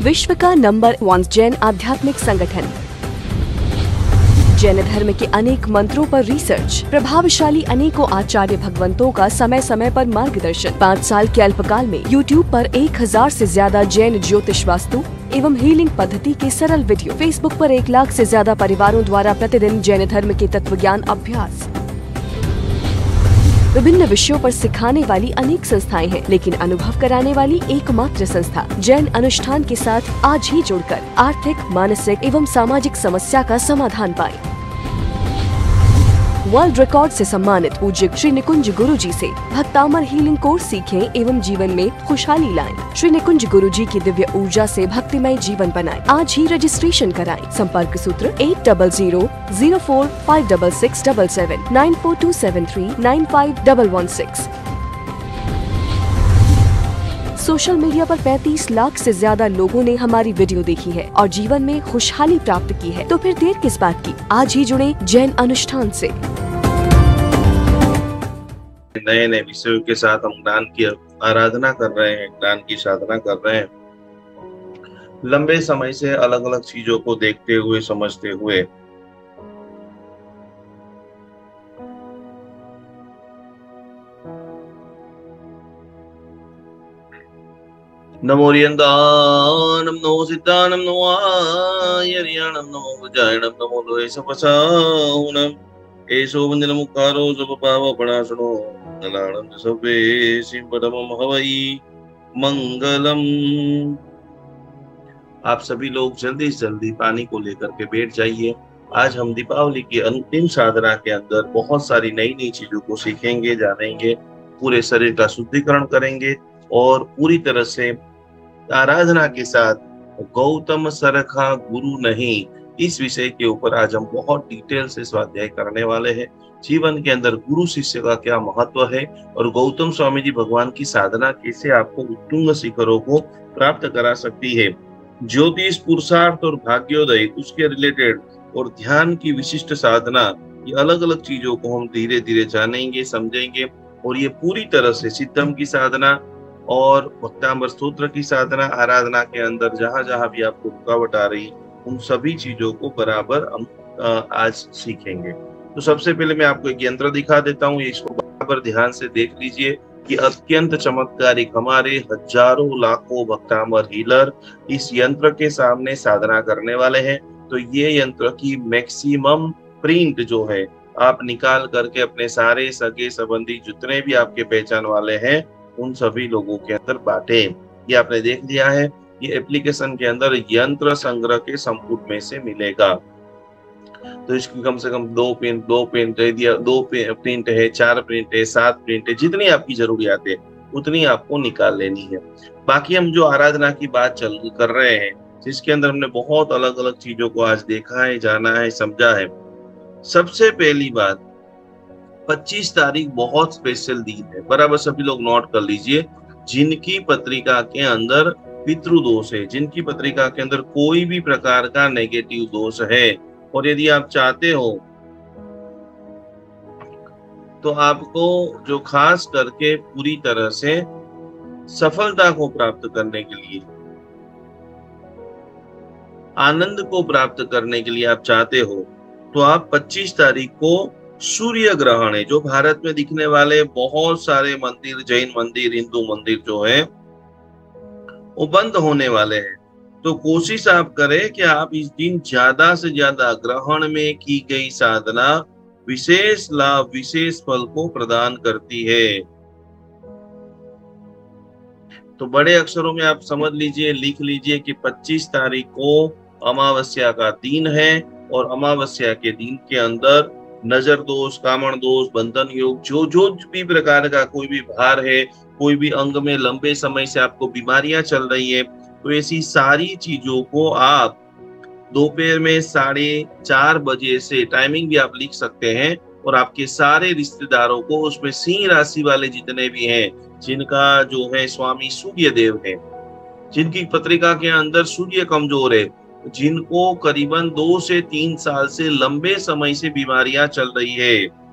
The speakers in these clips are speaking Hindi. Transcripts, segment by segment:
विश्व का नंबर 1 जैन आध्यात्मिक संगठन। जैन धर्म के अनेक मंत्रों पर रिसर्च, प्रभावशाली अनेकों आचार्य भगवंतों का समय समय पर मार्गदर्शन। 5 साल के अल्पकाल में YouTube पर 1000 से ज्यादा जैन ज्योतिष वास्तु एवं हीलिंग पद्धति के सरल वीडियो। Facebook पर 1 लाख से ज्यादा परिवारों द्वारा प्रतिदिन जैन धर्म के तत्व ज्ञान अभ्यास। विभिन्न विषयों पर सिखाने वाली अनेक संस्थाएं हैं, लेकिन अनुभव कराने वाली एकमात्र संस्था जैन अनुष्ठान के साथ आज ही जुड़कर आर्थिक, मानसिक एवं सामाजिक समस्या का समाधान पाएं। वर्ल्ड रिकॉर्ड से सम्मानित पूज्य श्री निकुंज गुरुजी से भक्तामर हीलिंग कोर्स सीखें एवं जीवन में खुशहाली लाएं। श्री निकुंज गुरुजी की दिव्य ऊर्जा से भक्तिमय जीवन बनाएं। आज ही रजिस्ट्रेशन कराएं। संपर्क सूत्र 8000045667 9427395116। सोशल मीडिया पर 35 लाख से ज्यादा लोगों ने हमारी वीडियो देखी है और जीवन में खुशहाली प्राप्त की है, तो फिर देर किस बात की? आज ही जुड़े जैन अनुष्ठान से। नए नए विषयों के साथ हम ज्ञान की आराधना कर रहे हैं, ज्ञान की साधना कर रहे हैं। लंबे समय से अलग अलग चीजों को देखते हुए, समझते हुए नमो रियंदानम नमो सिद्धानम नमो आयरियाणम नमो वजायणम नमो लोहे सपसाहुनम एषो वंदनमुखारो सपपावपणासनो मंगलाणं सवे सिंपदमं हवै मंगलम। आप सभी लोग जल्दी से जल्दी पानी को लेकर के बैठ जाइए। आज हम दीपावली की अंतिम साधना के अंदर बहुत सारी नई नई चीजों को सीखेंगे, जानेंगे, पूरे शरीर का शुद्धिकरण करेंगे और पूरी तरह से आराधना के साथ गौतम सरखा गुरु नहीं, इस विषय के ऊपर आज हम बहुत डिटेल से स्वाध्याय करने वाले हैं। जीवन के अंदर गुरु शिष्य का क्या महत्व है और गौतम स्वामी जी भगवान की साधना कैसे आपको उत्तुंग शिखरों को प्राप्त करा सकती है। ज्योतिष, पुरुषार्थ और भाग्योदय, उसके रिलेटेड और ध्यान की विशिष्ट साधना, ये अलग अलग चीजों को हम धीरे धीरे जानेंगे, समझेंगे और ये पूरी तरह से सिद्धम की साधना और भक्तांबर स्तोत्र की साधना, आराधना के अंदर जहां जहां भी आपको रुकावट आ रही, उन सभी चीजों को बराबर हम आज सीखेंगे। तो सबसे पहले मैं आपको एक यंत्र दिखा देता हूँ, इसको बराबर ध्यान से देख लीजिए कि अत्यंत चमत्कारिक हमारे हजारों लाखों भक्तांबर हीलर इस यंत्र के सामने साधना करने वाले हैं। तो ये यंत्र की मैक्सिमम प्रिंट जो है आप निकाल करके अपने सारे सगे संबंधी जितने भी आपके पहचान वाले हैं उन सभी लोगों के अंदर बांटे। ये आपने देख लिया है, ये एप्लीकेशन के अंदर यंत्र संग्रह के संपुट में से मिलेगा। तो इसकी कम से कम 2 प्रिंट है, 4 प्रिंट है, 7 प्रिंट है, जितनी आपकी जरूरियात है उतनी आपको निकाल लेनी है। बाकी हम जो आराधना की बात कर रहे हैं, जिसके अंदर हमने बहुत अलग अलग चीजों को आज देखा है, जाना है, समझा है। सबसे पहली बात, 25 तारीख बहुत स्पेशल दिन है, बराबर सभी लोग नोट कर लीजिए। जिनकी पत्रिका के अंदर पितृदोष है, जिनकी पत्रिका के अंदर कोई भी प्रकार का नेगेटिव दोष है और यदि आप चाहते हो तो आपको जो खास करके पूरी तरह से सफलता को प्राप्त करने के लिए, आनंद को प्राप्त करने के लिए आप चाहते हो तो आप 25 तारीख को सूर्य ग्रहण है, जो भारत में दिखने वाले बहुत सारे मंदिर, जैन मंदिर, हिंदू मंदिर जो है वो बंद होने वाले हैं। तो कोशिश आप करें कि आप इस दिन ज्यादा से ज्यादा ग्रहण में की गई साधना विशेष लाभ, विशेष फल को प्रदान करती है। तो बड़े अक्षरों में आप समझ लीजिए, लिख लीजिए कि 25 तारीख को अमावस्या का दिन है और अमावस्या के दिन के अंदर नजर दोष, कामण दोष, बंधन योग, जो भी प्रकार का कोई भी भार है, कोई भी अंग में लंबे समय से आपको बीमारियां चल रही है, तो ऐसी सारी चीजों को आप दोपहर में 4:30 बजे से, टाइमिंग भी आप लिख सकते हैं, और आपके सारे रिश्तेदारों को, उसमें सिंह राशि वाले जितने भी हैं, जिनका जो है स्वामी सूर्य देव है, जिनकी पत्रिका के अंदर सूर्य कमजोर है, जिनको करीबन 2 से 3 साल से लंबे समय से बीमारियां चल रही है,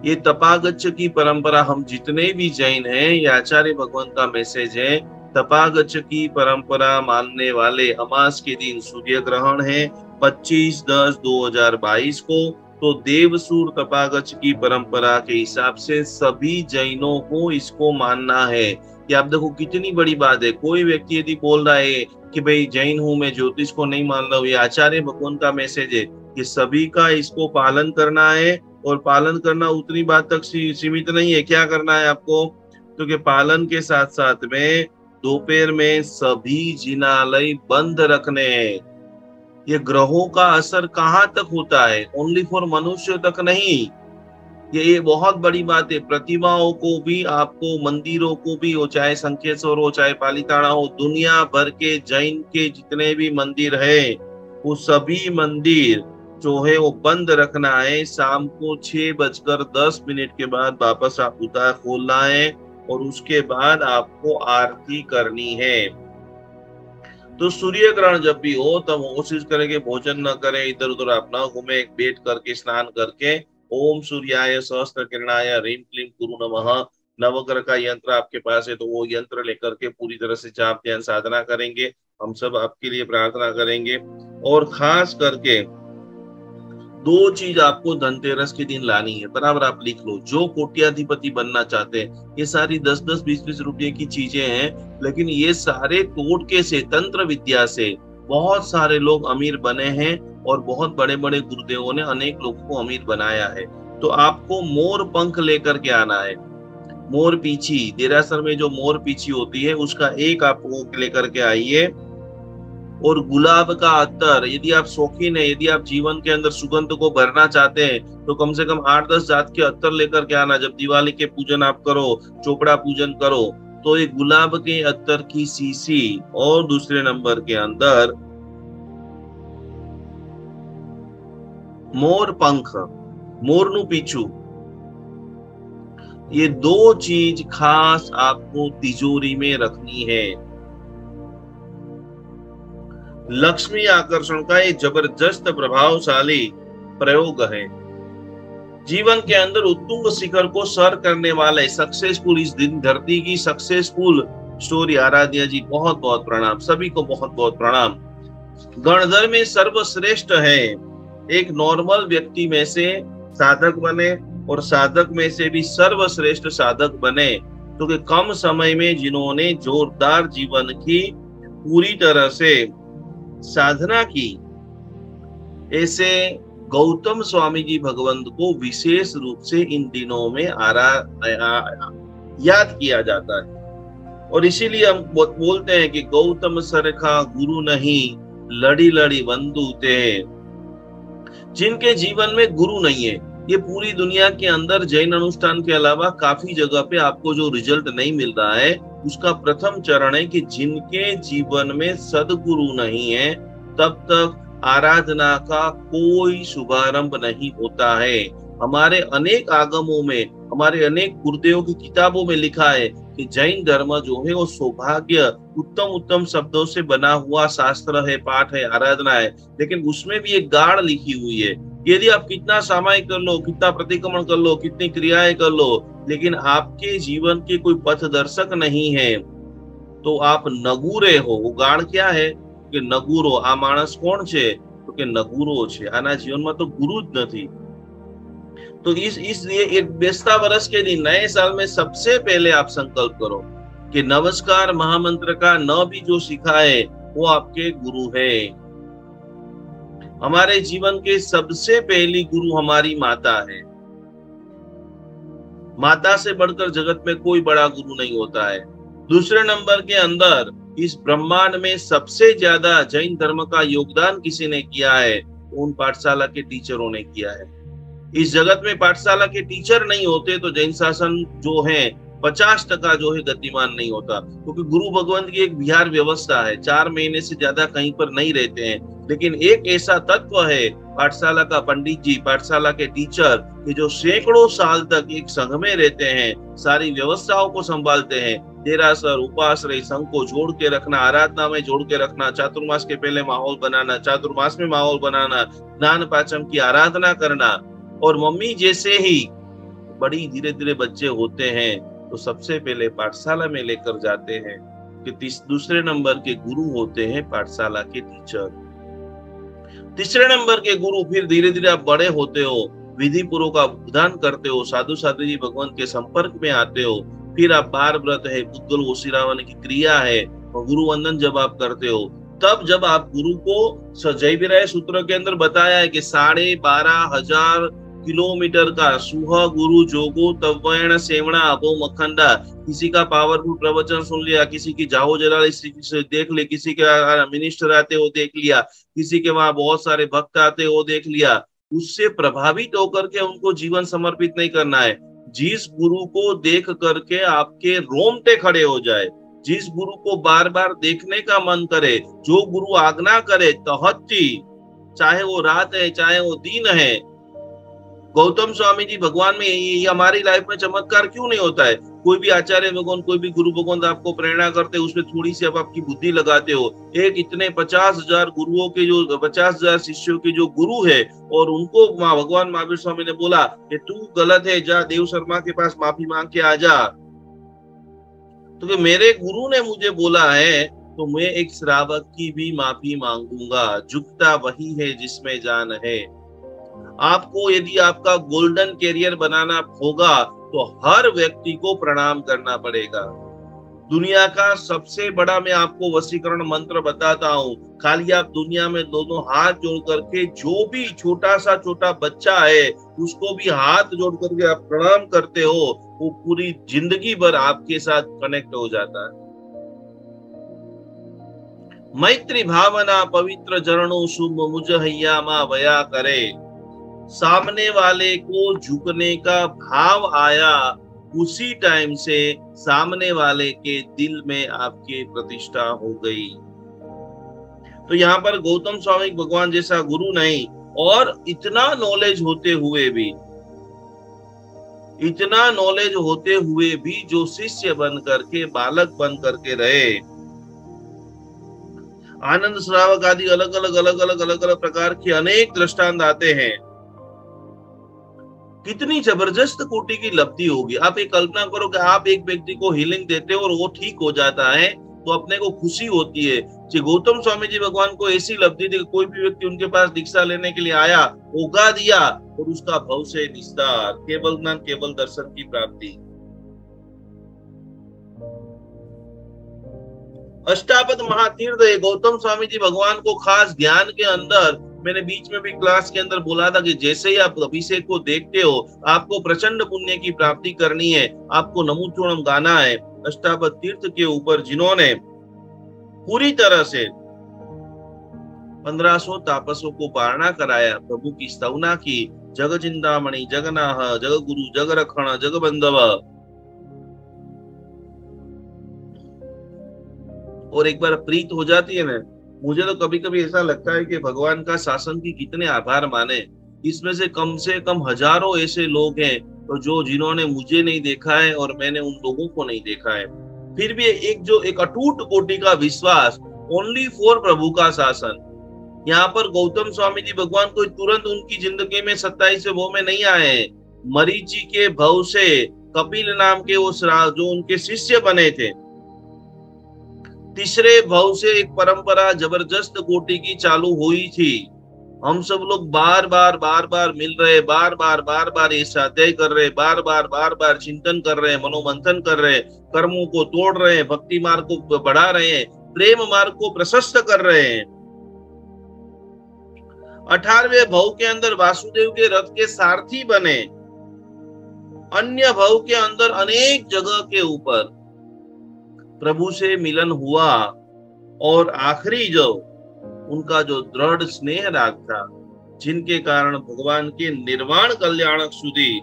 ये तपागच्छ की परंपरा हम जितने भी जैन हैं, ये आचार्य भगवान का मैसेज है। तपागच की परंपरा मानने वाले अमास के दिन सूर्य ग्रहण है 25/10/2022 को। तो देवसूर तपागच की परंपरा के हिसाब से सभी जैनों को इसको मानना है। कि आप देखो कितनी बड़ी बात है। कोई व्यक्ति यदि बोल रहा है कि भाई जैन हूं मैं, ज्योतिष को नहीं मान रहा हूँ, ये आचार्य भगवान का मैसेज है कि सभी का इसको पालन करना है। और पालन करना उतनी बात तक सीमित नहीं है। क्या करना है आपको? क्योंकि पालन के साथ साथ में दोपहर में सभी जिनालय बंद रखने हैं। ये ग्रहों का असर कहाँ तक होता है? ओनली फॉर मनुष्य तक नहीं। ये बहुत बड़ी बात है। प्रतिमाओं को भी आपको, मंदिरों को भी, हो चाहे संकेश्वर हो चाहे पालीताना हो, दुनिया भर के जैन के जितने भी मंदिर है वो सभी मंदिर जो है वो बंद रखना है। शाम को 6:10 के बाद वापस आप उतार खोलना है और उसके बाद आपको आरती करनी है। तो सूर्य ग्रहण जब भी हो तब कोशिश करें कि भोजन न करें, इधर उधर आप न घूमे, बैठ करके स्नान करके ओम सूर्याय सहस्त्र किरणाय ह्रीं क्लीं गुरु नमः नवग्रह का यंत्र आपके पास है तो वो यंत्र लेकर के पूरी तरह से जाप ध्यान साधना करेंगे। हम सब आपके लिए प्रार्थना करेंगे। और खास करके 2 चीज आपको धनतेरस के दिन लानी है, बराबर आप लिख लो। जो कोट्याधिपति बनना चाहते हैं, ये सारी 10-10, 20-20 रुपए की चीजें हैं, लेकिन ये सारे टोटके से, तंत्र विद्या से बहुत सारे लोग अमीर बने हैं और बहुत बड़े बड़े गुरुदेवों ने अनेक लोगों को अमीर बनाया है। तो आपको मोर पंख लेकर के आना है। मोर पीछी, देरासर में जो मोर पीछी होती है उसका एक आपको लेकर के आइए। और गुलाब का अत्तर, यदि आप शौकीन है, यदि आप जीवन के अंदर सुगंध को भरना चाहते हैं तो कम से कम 8-10 जात के अत्तर लेकर के आना। जब दिवाली के पूजन आप करो, चोपड़ा पूजन करो, तो एक गुलाब के अत्तर की सीसी और दूसरे नंबर के अंदर मोर पंख, मोरनु पीछू, ये 2 चीज खास आपको तिजोरी में रखनी है। लक्ष्मी आकर्षण का एक जबरदस्त प्रभावशाली प्रयोग है। जीवन के अंदर उत्तुंग शिखर को सर करने वाले सक्सेसफुल, इस दिन धरती की सक्सेसफुल स्टोरी आराध्या जी, बहुत बहुत प्रणाम। सभी को बहुत बहुत प्रणाम। गणधर में सर्वश्रेष्ठ है। एक नॉर्मल व्यक्ति में से साधक बने और साधक में से भी सर्वश्रेष्ठ साधक बने, क्योंकि कम समय में जिन्होंने जोरदार जीवन की पूरी तरह से साधना की, ऐसे गौतम स्वामी जी भगवंत को विशेष रूप से इन दिनों में याद किया जाता है। और इसीलिए हम बोलते हैं कि गौतम सरखा गुरु नहीं, लड़ी लड़ी बंधु थे। जिनके जीवन में गुरु नहीं है, ये पूरी दुनिया के अंदर जैन अनुष्ठान के अलावा काफी जगह पे आपको जो रिजल्ट नहीं मिल रहा है, उसका प्रथम चरण है कि जिनके जीवन में सदगुरु नहीं है तब तक आराधना का कोई शुभारंभ नहीं होता है। हमारे अनेक आगमों में, हमारे अनेक गुरुदेवों की किताबों में लिखा है कि जैन धर्म जो है वो सौभाग्य, उत्तम उत्तम शब्दों से बना हुआ शास्त्र है, पाठ है, आराधना है, लेकिन उसमें भी एक गाढ़ लिखी हुई है। यदि आप कितना सामायिक कर लो, कितना प्रतिक्रमण कर लो, कितनी क्रियाएं कर लो, लेकिन आपके जीवन के कोई पथ दर्शक नहीं है तो आप नगुरे हो। वो गाढ़ क्या है कि नगुरो, आ मानस कौन छे? तो कि नगुरो छे, आना जीवन में तो गुरु ज नहीं। तो इसलिए एक बेस्ता वर्ष के दिन, नए साल में सबसे पहले आप संकल्प करो कि नमस्कार महामंत्र का न भी जो सीखा है वो आपके गुरु है। हमारे जीवन के सबसे पहली गुरु हमारी माता है। माता से बढ़कर जगत में कोई बड़ा गुरु नहीं होता है। दूसरे नंबर के अंदर इस ब्रह्मांड में सबसे ज्यादा जैन धर्म का योगदान किसी ने किया है, उन पाठशाला के टीचरों ने किया है। इस जगत में पाठशाला के टीचर नहीं होते तो जैन शासन जो है 50% जो है गतिमान नहीं होता, क्योंकि गुरु भगवंत की एक विहार व्यवस्था है। 4 महीने से ज्यादा कहीं पर नहीं रहते हैं, लेकिन एक ऐसा तत्व है पाठशाला का पंडित जी, पाठशाला के टीचर, कि जो सैकड़ों साल तक एक संघ में रहते हैं, सारी व्यवस्थाओं को संभालते हैं। देरासर, उपाश्रय, संघ को जोड़ के रखना, आराधना में जोड़ के रखना, चातुर्मास के पहले माहौल बनाना, चातुर्मास में माहौल बनाना, ज्ञान पाचम की आराधना करना। और मम्मी जैसे ही बड़ी धीरे धीरे बच्चे होते हैं तो सबसे पहले पाठशाला में लेकर जाते हैं क्योंकि दूसरे नंबर के गुरु होते हैं पाठशाला के टीचर। तीसरे नंबर के गुरु, फिर धीरे धीरे आप बड़े होते हो, विधि पूर्वक का विधान करते हो, साधु साधु जी भगवान के संपर्क में आते हो, फिर आप बार व्रत है, पुद्गल वशीरावन की क्रिया है और गुरु वंदन जब आप करते हो, तब जब आप गुरु को जय विराय सूत्र के अंदर बताया है कि 12,500 किलोमीटर का सुह गुरु जोगो तवैण सेवणा अबो मखंडा, किसी का पावरफुल प्रवचन सुन लिया, किसी की जाहो जलाल देख ले, किसी के मिनिस्टर आते हो देख लिया, किसी के वहां बहुत सारे भक्त आते हो देख लिया, उससे प्रभावित होकर के उनको जीवन समर्पित नहीं करना है। जिस गुरु को देख करके आपके रोंगटे खड़े हो जाए, जिस गुरु को बार बार देखने का मन करे, जो गुरु आज्ञा करे तहत्ती, चाहे वो रात है चाहे वो दिन है। गौतम स्वामी जी भगवान में ये हमारी लाइफ में चमत्कार क्यों नहीं होता है? कोई भी आचार्य भगवान, कोई भी गुरु भगवान आपको प्रेरणा करते, उसमें थोड़ी सी आप आपकी बुद्धि लगाते हो। एक इतने 50,000 गुरुओं के जो 50,000 शिष्यों के जो गुरु है, और उनको भगवान महावीर स्वामी ने बोला कि तू गलत है, जा देव शर्मा के पास माफी मांग के आ जा। तो कि मेरे गुरु ने मुझे बोला है तो मैं एक श्रावक की भी माफी मांगूंगा। झुकता वही है जिसमें जान है। आपको यदि आपका गोल्डन कैरियर बनाना होगा तो हर व्यक्ति को प्रणाम करना पड़ेगा। दुनिया का सबसे बड़ा मैं आपको वशीकरण मंत्र बताता हूँ। खाली आप दुनिया में दोनों हाथ जोड़ करके, जो भी छोटा बच्चा है उसको भी हाथ जोड़ करके आप प्रणाम करते हो, वो पूरी जिंदगी भर आपके साथ कनेक्ट हो जाता है। मैत्री भावना पवित्र चरणों शुभ मुझ हैया मा वया करे। सामने वाले को झुकने का भाव आया, उसी टाइम से सामने वाले के दिल में आपकी प्रतिष्ठा हो गई। तो यहाँ पर गौतम स्वामी भगवान जैसा गुरु नहीं, और इतना नॉलेज होते हुए भी जो शिष्य बन करके, बालक बन करके रहे। आनंद श्रावक आदि अलग अलग प्रकार के अनेक दृष्टांत आते हैं। कितनी जबरदस्त कोटि की लब्धि होगी। आप एक कल्पना करो कि आप एक व्यक्ति को हीलिंग देते हो और वो ठीक हो जाता है, तो अपने को खुशी होती है। कि गौतम स्वामी जी भगवान को ऐसी लब्धि थी, कोई भी व्यक्ति उनके पास दीक्षा लेने के लिए आया, उगा दिया और उसका भव से निस्तार, केवल ज्ञान केवल दर्शन की प्राप्ति। अष्टापद महातीर्थ है। गौतम स्वामी जी भगवान को खास ध्यान के अंदर, मैंने बीच में भी क्लास के अंदर बोला था कि जैसे ही आप अभिषेक को देखते हो, आपको प्रचंड पुण्य की प्राप्ति करनी है, आपको नमोचूर्णम गाना है अष्टापद तीर्थ के ऊपर, जिन्होंने पूरी तरह से 1500 तापसों को पारणा कराया, प्रभु की स्तवना की, जग चिंतामणि जगनाह जग गुरु जग रक्षण जग बंधव। और एक बार प्रीत हो जाती है ना, मुझे तो कभी कभी ऐसा लगता है कि भगवान का शासन की कितने आभार माने। इसमें से कम हजारों ऐसे लोग हैं तो जो जिन्होंने मुझे नहीं देखा है और मैंने उन लोगों को नहीं देखा है, फिर भी एक अटूट कोटि का विश्वास, ओनली फॉर प्रभु का शासन। यहाँ पर गौतम स्वामी जी भगवान को तुरंत उनकी जिंदगी में 27वें भव में नहीं आए। मरीचि के भव से कपिल नाम के वो जो उनके शिष्य बने थे, तीसरे भव से एक परंपरा जबरदस्त कोटि की चालू हुई थी। हम सब लोग बार बार मिल रहे, बार बार ये स्वाध्याय कर रहे, बार बार चिंतन कर रहे, मनोमंथन कर रहे, कर्मों को तोड़ रहे हैं, भक्ति मार्ग को बढ़ा रहे हैं, प्रेम मार्ग को प्रशस्त कर रहे हैं। 18वें भव के अंदर वासुदेव के रथ के सारथी बने। अन्य भव के अंदर अनेक जगह के ऊपर प्रभु से मिलन हुआ, और आखिरी जो उनका जो दृढ़ स्नेह राग था, जिनके कारण भगवान के निर्वाण कल्याणक सुधी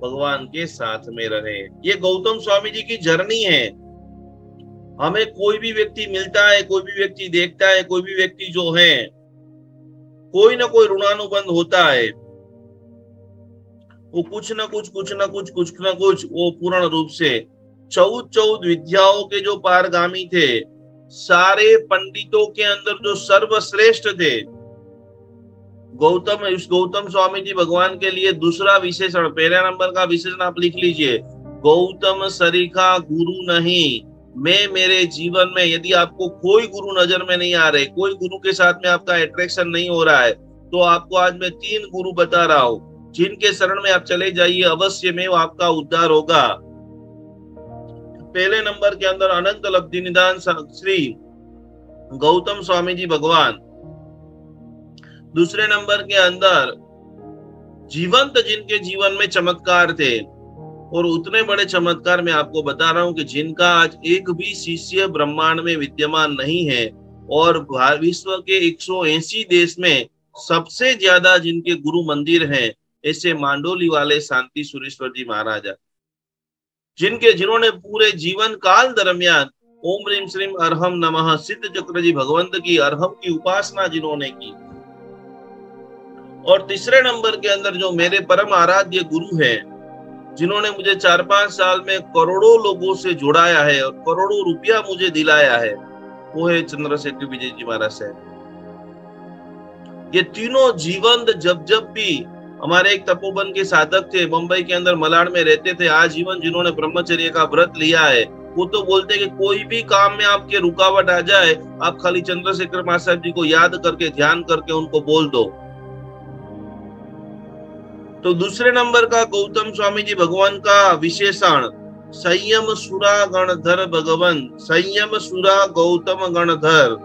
भगवान के साथ में रहे। ये गौतम स्वामी जी की जर्नी है। हमें कोई भी व्यक्ति मिलता है, कोई भी व्यक्ति देखता है, कोई भी व्यक्ति जो है, कोई ना कोई ऋणानुबंध होता है, वो कुछ ना कुछ वो पूर्ण रूप से 14 विद्याओं के जो पारगामी थे, सारे पंडितों के अंदर जो सर्वश्रेष्ठ थे, गौतम स्वामी जी भगवान के लिए दूसरा विशेषण, पहला नंबर का विशेषण आप लिख लीजिए, गौतम सरीखा गुरु नहीं, मैं मेरे जीवन में, यदि आपको कोई गुरु नजर में नहीं आ रहे, कोई गुरु के साथ में आपका अट्रैक्शन नहीं हो रहा है, तो आपको आज मैं 3 गुरु बता रहा हूं, जिनके शरण में आप चले जाइए, अवश्य में वो आपका उद्धार होगा। पहले नंबर के अंदर अनंत लब्धि निदान श्री गौतम स्वामी जी भगवान। दूसरे नंबर के अंदर जीवंत, जिनके जीवन में चमत्कार थे, और उतने बड़े चमत्कार मैं आपको बता रहा हूं कि जिनका आज एक भी शिष्य ब्रह्मांड में विद्यमान नहीं है, और विश्व के 180 देश में सबसे ज्यादा जिनके गुरु मंदिर हैं, ऐसे मांडोली वाले शांति सुरेश्वर जी महाराजा, जिन्होंने पूरे जीवन काल दरमियान ओम ह्रीम श्रीम अरहम नमः सिद्ध चक्र जी भगवंत की अरहम की उपासना जिन्होंने की। और तीसरे नंबर के अंदर जो मेरे परम आराध्य गुरु हैं, जिन्होंने मुझे 4-5 साल में करोड़ों लोगों से जुड़ाया है और करोड़ों रुपया मुझे दिलाया है, वो है चंद्रशेखर विजय जी महाराज साहब। ये तीनों जीवंत, जब भी हमारे एक तपोवन के साधक थे, मुंबई के अंदर मलाड में रहते थे, आजीवन जिन्होंने ब्रह्मचर्य का व्रत लिया है, वो तो बोलते कि कोई भी काम में आपके रुकावट आ जाए, आप खाली चंद्रशेखर महाराज जी को याद करके, ध्यान करके उनको बोल दो। तो दूसरे नंबर का गौतम स्वामी जी भगवान का विशेषण संयम सुरा गणधर भगवान, संयम सुरा गौतम गणधर।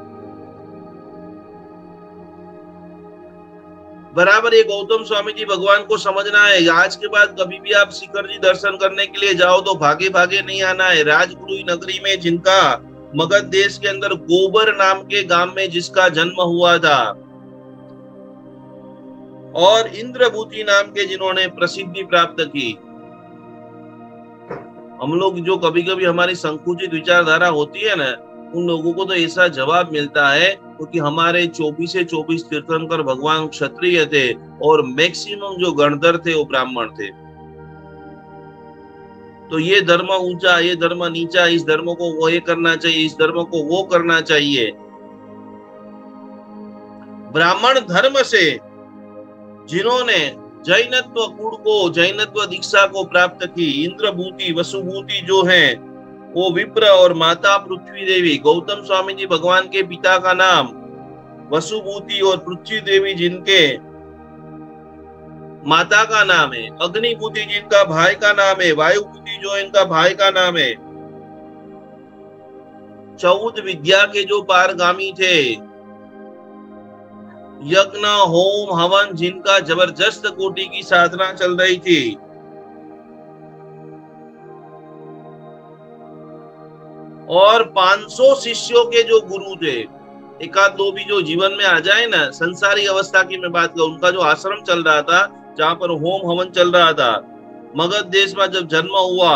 बराबर ये गौतम स्वामी जी भगवान को समझना है। आज के बाद कभी भी आप शिखर जी दर्शन करने के लिए जाओ तो भागे भागे नहीं आना है। राजगुरु नगरी में, जिनका मगध देश के अंदर गोबर नाम के गांव में जिसका जन्म हुआ था, और इंद्रभूति नाम के जिन्होंने प्रसिद्धि प्राप्त की। हम लोग जो कभी कभी हमारी संकुचित विचारधारा होती है ना, उन लोगों को तो ऐसा जवाब मिलता है क्योंकि हमारे 24 से 24 तीर्थंकर भगवान क्षत्रिय थे और मैक्सिमम जो गणधर थे वो ब्राह्मण थे। तो ये धर्म ऊंचा, ये धर्म नीचा, इस धर्म को वो ये करना चाहिए, इस धर्म को वो करना चाहिए। ब्राह्मण धर्म से जिन्होंने जैनत्व कुल को, जैनत्व दीक्षा को प्राप्त की, इंद्रभूति वसुभूति जो हैं वो विप्र और माता पृथ्वी देवी, गौतम स्वामी जी भगवान के पिता का नाम वसुभूति और पृथ्वी देवी जिनके माता का नाम है, अग्निभूति जिनका भाई का नाम है, वायुभूति जो इनका भाई का नाम है, 14 विद्या के जो पारगामी थे, यज्ञ होम हवन जिनका जबरदस्त कोटि की साधना चल रही थी, और 500 शिष्यों के जो गुरु थे, एक आध दो भी जो जीवन में आ जाए ना, संसारी अवस्था की मैं बात करूं, उनका जो आश्रम चल रहा था, जहां पर होम हवन चल रहा था, मगध देश में जब जन्म हुआ,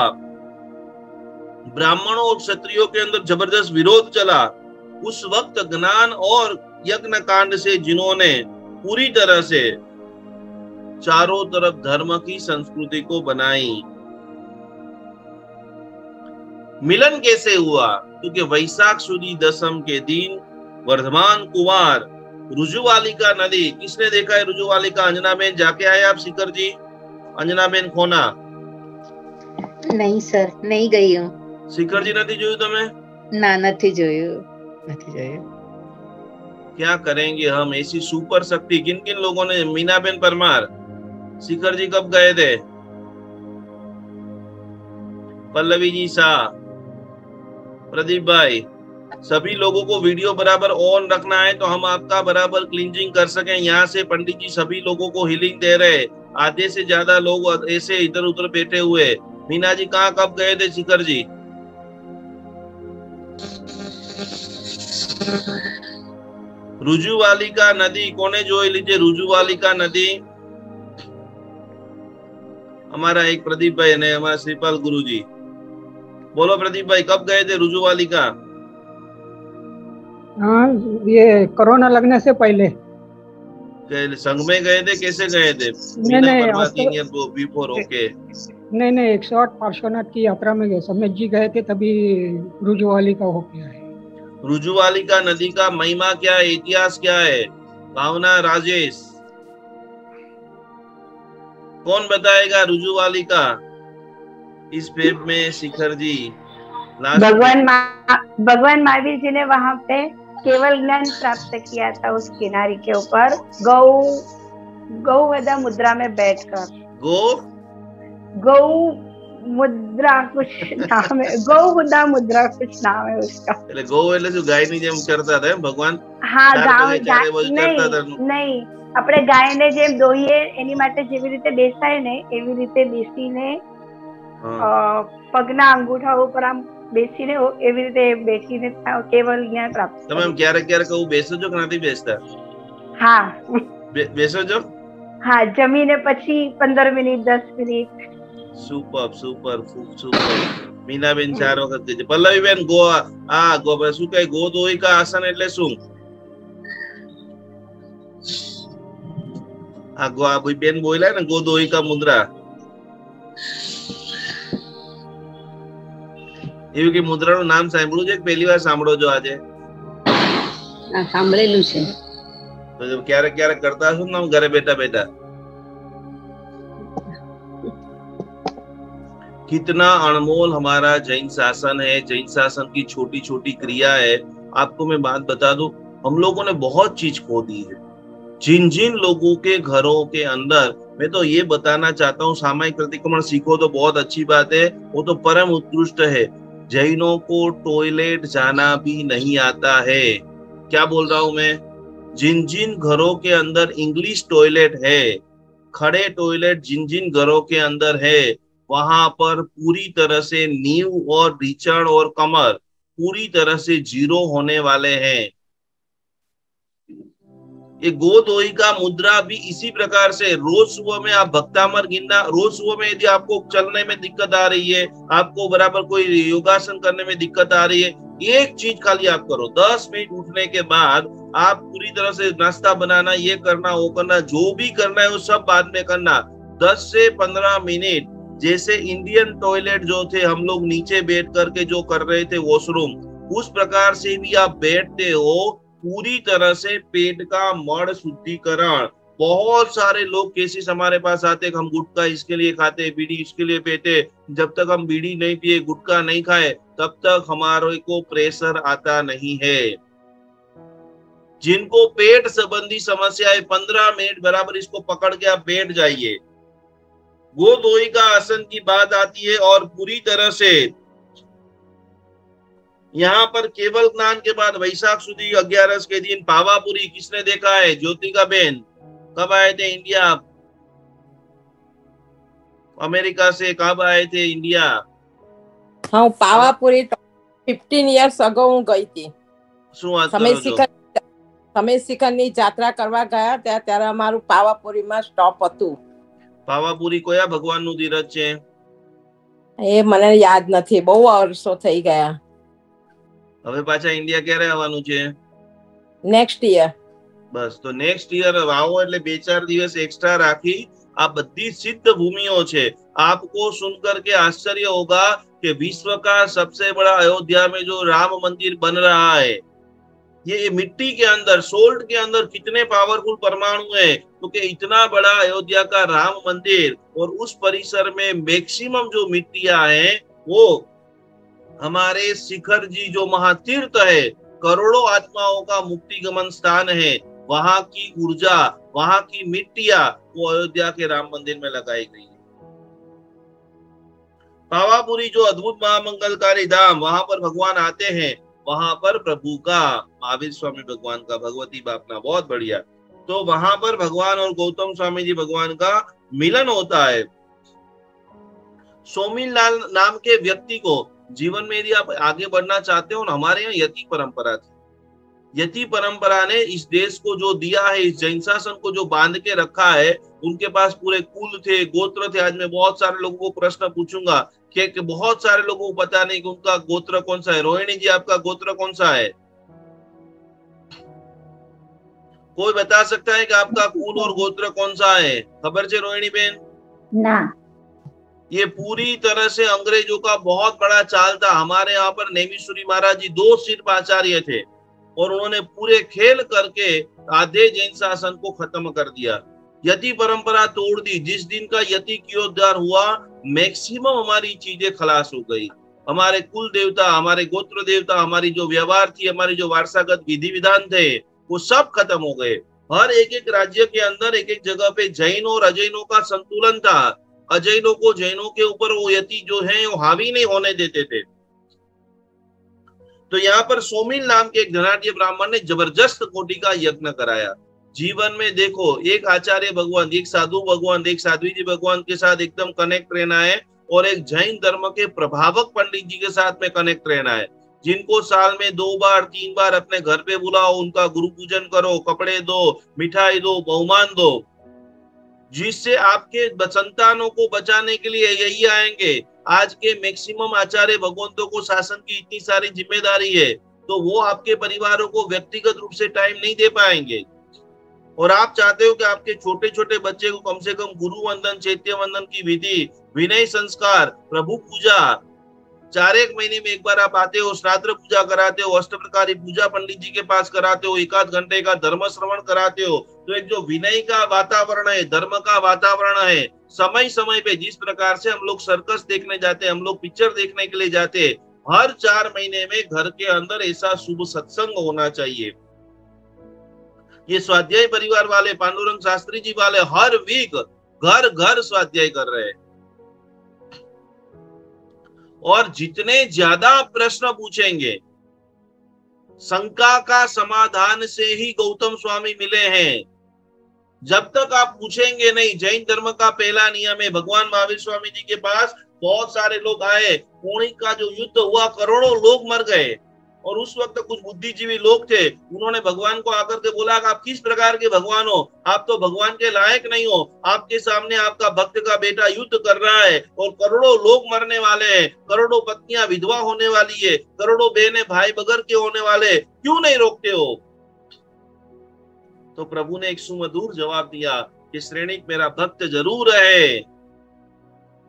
ब्राह्मणों और क्षत्रियों के अंदर जबरदस्त विरोध चला, उस वक्त ज्ञान और यज्ञ कांड से जिन्होंने पूरी तरह से चारों तरफ धर्म की संस्कृति को बनाई। मिलन कैसे हुआ? क्योंकि वैशाख सुदी दशम के दिन वर्धमान कुमार रुजुवालिका नदी, किसने देखा है रुजुवालिका? अंजना बेन जाके आए आप शिखर जी? अंजना बेन खोना? नहीं सर, नहीं गई हूँ। शिखर जी नदी જોયું તમે? ના, નથી જોયું, નથી જોયું। क्या करेंगे हम, ऐसी सुपर शक्ति। किन किन लोगों ने? मीना बेन परमार, शिखर जी कब गए थे? पल्लवी जी शाह, प्रदीप भाई, सभी लोगों को वीडियो बराबर ऑन रखना है तो हम आपका बराबर क्लींजिंग कर सकें। यहाँ से पंडित जी सभी लोगों को हीलिंग दे रहे, आधे से ज्यादा लोग ऐसे इधर उधर बैठे हुए। मीना जी कहाँ कब गए थे शिखर जी? रुजुवालिका नदी कोने જોઈ લીજે? रुजुवालिका नदी हमारा एक प्रदीप भाई ने, हमारा श्रीपाल गुरु जी। बोलो प्रदीप भाई, कब गए थे रुजुवालिका? हाँ, ये कोरोना लगने से पहले। संघ में गए थे? कैसे गए थे? नहीं, 108 पार्श्वनाथ की यात्रा में गए, समेत जी गए थे, तभी रुजुवालिका हो गया है। रुजुवालिका नदी का महिमा क्या है, इतिहास क्या है? भावना, राजेश, कौन बताएगा रुजुवालिका? इस वेब में शिखर जी भगवान महावीर जी ने वहाँ पे केवल ज्ञान प्राप्त किया था उस किनारे के ऊपर गौवदा मुद्रा में बैठकर। गौ मुद्रा कुछ नाम है, गौवदा मुद्रा कुछ नाम है उसका। એટલે ગૌ એટલે શું ગાયની જેમ કરતા હતા ભગવાન? હા, નહીં, આપણે ગાયને જેમ દોઈએ એની માટે જેવી રીતે બેસાય ને એવી રીતે બેસીને પગના અંગૂઠા ઉપર આમ બેસીને એવી રીતે બેસીને કેવલ જ્ઞાન પ્રાપ્ત। તમે ક્યારેક ક્યારેક કહું બેસો છો કે નથી બેસતા? હા, બેસો છો? હા, જમીને પછી 15 minute 10 minute. Super super super. Minaben 4 વખત કહે છે। પલ્લવીબેન શું કહે ગોદોહિકા આસન એટલે શું? બેન બોલ્યા ને ગોદોહિકા મુદ્રા, એવી કે મુદ્રાનું નામ સાંભળ્યું છે કે પહેલી વાર સાંભળો છો આજે? સાંભળેલું છે। તો ક્યારેક ક્યારેક કરતા હશો ને ઘરે બેઠા બેઠા? कितना अनमोल हमारा जैन शासन है। जैन शासन की छोटी छोटी क्रिया है। आपको मैं बात बता दूं, हम लोगों ने बहुत चीज खो दी है। जिन जिन लोगों के घरों के अंदर, मैं तो ये बताना चाहता हूँ, सामायिक प्रतिक्रमण सीखो तो बहुत अच्छी बात है, वो तो परम उत्कृष्ट है। जैनों को टॉयलेट जाना भी नहीं आता है। क्या बोल रहा हूं मैं? जिन जिन घरों के अंदर इंग्लिश टॉयलेट है, खड़े टॉयलेट जिन जिन घरों के अंदर है, वहां पर पूरी तरह से नींव और रीचड़ और कमर पूरी तरह से जीरो होने वाले हैं। ये गोदोहिका मुद्रा भी इसी प्रकार से रोज सुबह में आप भक्तामर गिनना। रोज सुबह में यदि आपको चलने में दिक्कत आ रही है, आपको बराबर कोई योगासन करने में दिक्कत आ रही है, एक चीज खाली आप करो। 10 मिनट उठने के बाद आप पूरी तरह से नाश्ता बनाना, ये करना वो करना, जो भी करना है वो सब बाद में करना। 10 से 15 मिनट जैसे इंडियन टॉयलेट जो थे, हम लोग नीचे बैठ करके जो कर रहे थे वॉशरूम, उस प्रकार से भी आप बैठते हो। पूरी तरह से पेट का मड़ शुद्धिकरण। बहुत सारे लोग केसेस हमारे पास आते, हम गुटखा इसके लिए खाते, बीड़ी इसके लिए पीते। जब तक हम बीड़ी नहीं पिए, गुटखा नहीं खाए, तब तक हमारे को प्रेशर आता नहीं है। जिनको पेट संबंधी समस्या है, 15 मिनट बराबर इसको पकड़ के आप बैठ जाइए। गोदोहिका आसन की बात आती है और पूरी तरह से यहाँ पर केवल ज्ञान के बाद वैशाख सुदी 11 के दिन पावापुरी किसने देखा है? ज्योतिका बेन। कब आए थे इंडिया? अमेरिका से कब आए थे इंडिया? हाँ, पावापुरी 15 years ago હું ગઈ હતી। શું વાત કરો છો? સમય શિખરની यात्रा કરવા ગયા ત્યારે અમારું પાવાપુરીમાં સ્ટોપ હતું। પાવાપુરી કયા ભગવાનનું તીરથ છે? એ મને યાદ નથી, બહુ વર્ષો થઈ ગયા। હવે પાછા ઇન્ડિયા ક્યારે આવવાનું છે? Next year. બસ, તો નેક્સ્ટ યર આવો એટલે 2-4 દિવસ એક્સ્ટ્રા રાખી આ બધી સિદ્ધ ભૂમિઓ છે। आपको सुनकर के आश्चर्य होगा कि विश्व का सबसे बड़ा अयोध्या में जो राम मंदिर बन रहा है, ये मिट्टी के अंदर, सोल्ट के अंदर कितने पावरफुल परमाणु है। तो कि इतना बड़ा अयोध्या का राम मंदिर और उस परिसर में मैक्सिमम जो मिट्टियां हैं वो हमारे शिखर जी जो महातीर्थ है, करोड़ों आत्माओं का मुक्ति गमन स्थान है, वहां की ऊर्जा, वहां की मिट्टियां वो अयोध्या के राम मंदिर में लगाई गई है। पावापुरी जो अद्भुत महामंगलकारी धाम, वहां पर भगवान आते हैं, वहां पर प्रभु का, महावीर स्वामी भगवान का, भगवती बापना, बहुत बढ़िया। तो वहां पर भगवान और गौतम स्वामी जी भगवान का मिलन होता है। सोमीलाल नाम के व्यक्ति को जीवन में यदि आप आगे बढ़ना चाहते हो ना, हमारे यहाँ यति परंपरा थी। यति परंपरा ने इस देश को जो दिया है, इस जैन शासन को जो बांध के रखा है, उनके पास पूरे कुल थे, गोत्र थे। आज मैं बहुत सारे लोगों को प्रश्न पूछूंगा कि बहुत सारे लोगों को पता नहीं कि उनका गोत्र कौन सा है। रोहिणी जी, आपका गोत्र कौन सा है? कोई बता सकता है कि आपका कुल और गोत्र कौन सा है? खबर है रोहिणी बेन? ना। ये पूरी तरह से अंग्रेजों का बहुत बड़ा चाल था। हमारे यहाँ पर नेमिश्वरी महाराज जी 2 सिर्फ आचार्य थे और उन्होंने पूरे खेल करके आधे जैन शासन को खत्म कर दिया। यति परंपरा तोड़ दी। जिस दिन का यति कियोद्धार हुआ, मैक्सिमम हमारी चीजें खलास हो गई। हमारे कुल देवता, हमारे गोत्र देवता, हमारी जो व्यवहार थी, हमारी जो वारसागत विधि विधान थे, वो सब खत्म हो गए। हर एक एक राज्य के अंदर एक एक जगह पे जैनों और अजैनों का संतुलन था। अजैनों को जैनों के ऊपर वो यति जो है वो हावी नहीं होने देते थे। तो यहाँ पर सोमिल नाम के एक धनाढ्य ब्राह्मण ने जबरदस्त कोटि का यज्ञ कराया। जीवन में देखो, एक आचार्य भगवान, एक साधु भगवान, एक साध्वी जी भगवान के साथ एकदम कनेक्ट रहना है, और एक जैन धर्म के प्रभावक पंडित जी के साथ में कनेक्ट रहना है, जिनको साल में 2 बार 3 बार अपने घर पे बुलाओ, उनका गुरु पूजन करो, कपड़े दो, मिठाई दो, बहुमान दो, जिससे आपके संतानों को बचाने के लिए यही आएंगे। आज के मैक्सिमम आचार्य भगवंतों को शासन की इतनी सारी जिम्मेदारी है, तो वो आपके परिवारों को व्यक्तिगत रूप से टाइम नहीं दे पाएंगे। और आप चाहते हो कि आपके छोटे छोटे बच्चे को कम से कम गुरु वंदन, चैत्य वंदन की विधि, विनय संस्कार, प्रभु पूजा, 4 महीने में एक बार आप आते हो, श्राद्ध पूजा कराते हो, अष्टप्रकारी पूजा पंडित जी के पास कराते हो, 1 घंटे का धर्म श्रवण कराते हो, तो एक जो विनय का वातावरण है, धर्म का वातावरण है, समय समय पे जिस प्रकार से हम लोग सर्कस देखने जाते हैं, हम लोग पिक्चर देखने के लिए जाते हैं, हर 4 महीने में घर के अंदर ऐसा शुभ सत्संग होना चाहिए। ये स्वाध्याय परिवार वाले, पांडुरंग शास्त्री जी वाले हर वीक घर घर स्वाध्याय कर रहे हैं, और जितने ज्यादा प्रश्न पूछेंगे, शंका का समाधान से ही गौतम स्वामी मिले हैं। जब तक आप पूछेंगे नहीं, जैन धर्म का पहला नियम है, भगवान महावीर स्वामी जी के पास बहुत सारे लोग आए, कोणिक का जो युद्ध हुआ, करोड़ों लोग मर गए, और उस वक्त कुछ बुद्धिजीवी लोग थे, उन्होंने भगवान को आकर के बोला कि आप किस प्रकार के भगवान हो, आप तो भगवान के लायक नहीं हो, आपके सामने आपका भक्त का बेटा युद्ध कर रहा है और करोड़ों लोग मरने वाले हैं, करोड़ों पत्नियां विधवा होने वाली है, करोड़ों बहनें भाई बगैर के होने वाले, क्यों नहीं रोकते हो? तो प्रभु ने एक सुमधुर जवाब दिया कि श्रेणिक मेरा भक्त जरूर है,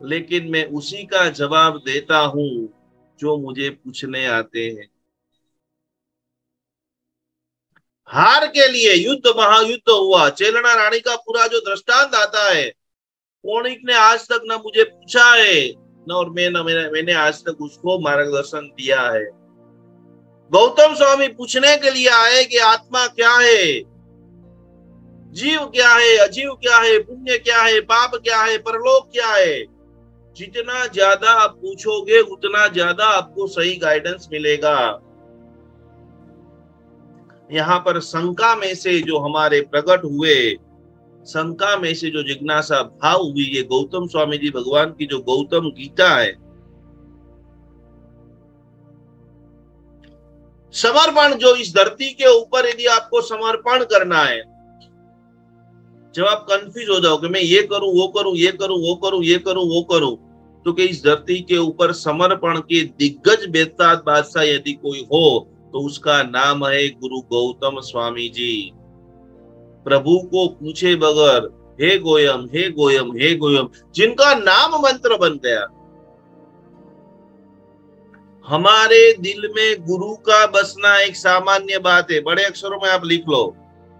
लेकिन मैं उसी का जवाब देता हूं जो मुझे पूछने आते हैं। हार के लिए युद्ध, महायुद्ध हुआ, चेलना रानी का पूरा जो दृष्टांत आता है, कोणिक ने आज तक न मुझे पूछा है न, और मैंने आज तक उसको मार्गदर्शन दिया है। गौतम स्वामी पूछने के लिए आए कि आत्मा क्या है, जीव क्या है, अजीव क्या है, पुण्य क्या है, पाप क्या है, परलोक क्या है। जितना ज्यादा आप पूछोगे उतना ज्यादा आपको सही गाइडेंस मिलेगा। यहाँ पर शंका में से जो हमारे प्रकट हुए, शंका में से जो जिज्ञासा भाव हुई, ये गौतम स्वामी जी भगवान की जो गौतम गीता है, समर्पण, जो इस धरती के ऊपर यदि आपको समर्पण करना है, जब आप कंफ्यूज हो जाओगे मैं ये करूं वो करूं, ये करूं वो करूं, ये करूं वो करूं, तो कि इस धरती के ऊपर समर्पण के दिग्गज बेताज बादशाह यदि कोई हो तो उसका नाम है गुरु गौतम स्वामी जी। प्रभु को पूछे बगैर हे गोयम, हे गोयम, हे गोयम, जिनका नाम मंत्र बन गया। हमारे दिल में गुरु का बसना एक सामान्य बात है, बड़े अक्षरों में आप लिख लो,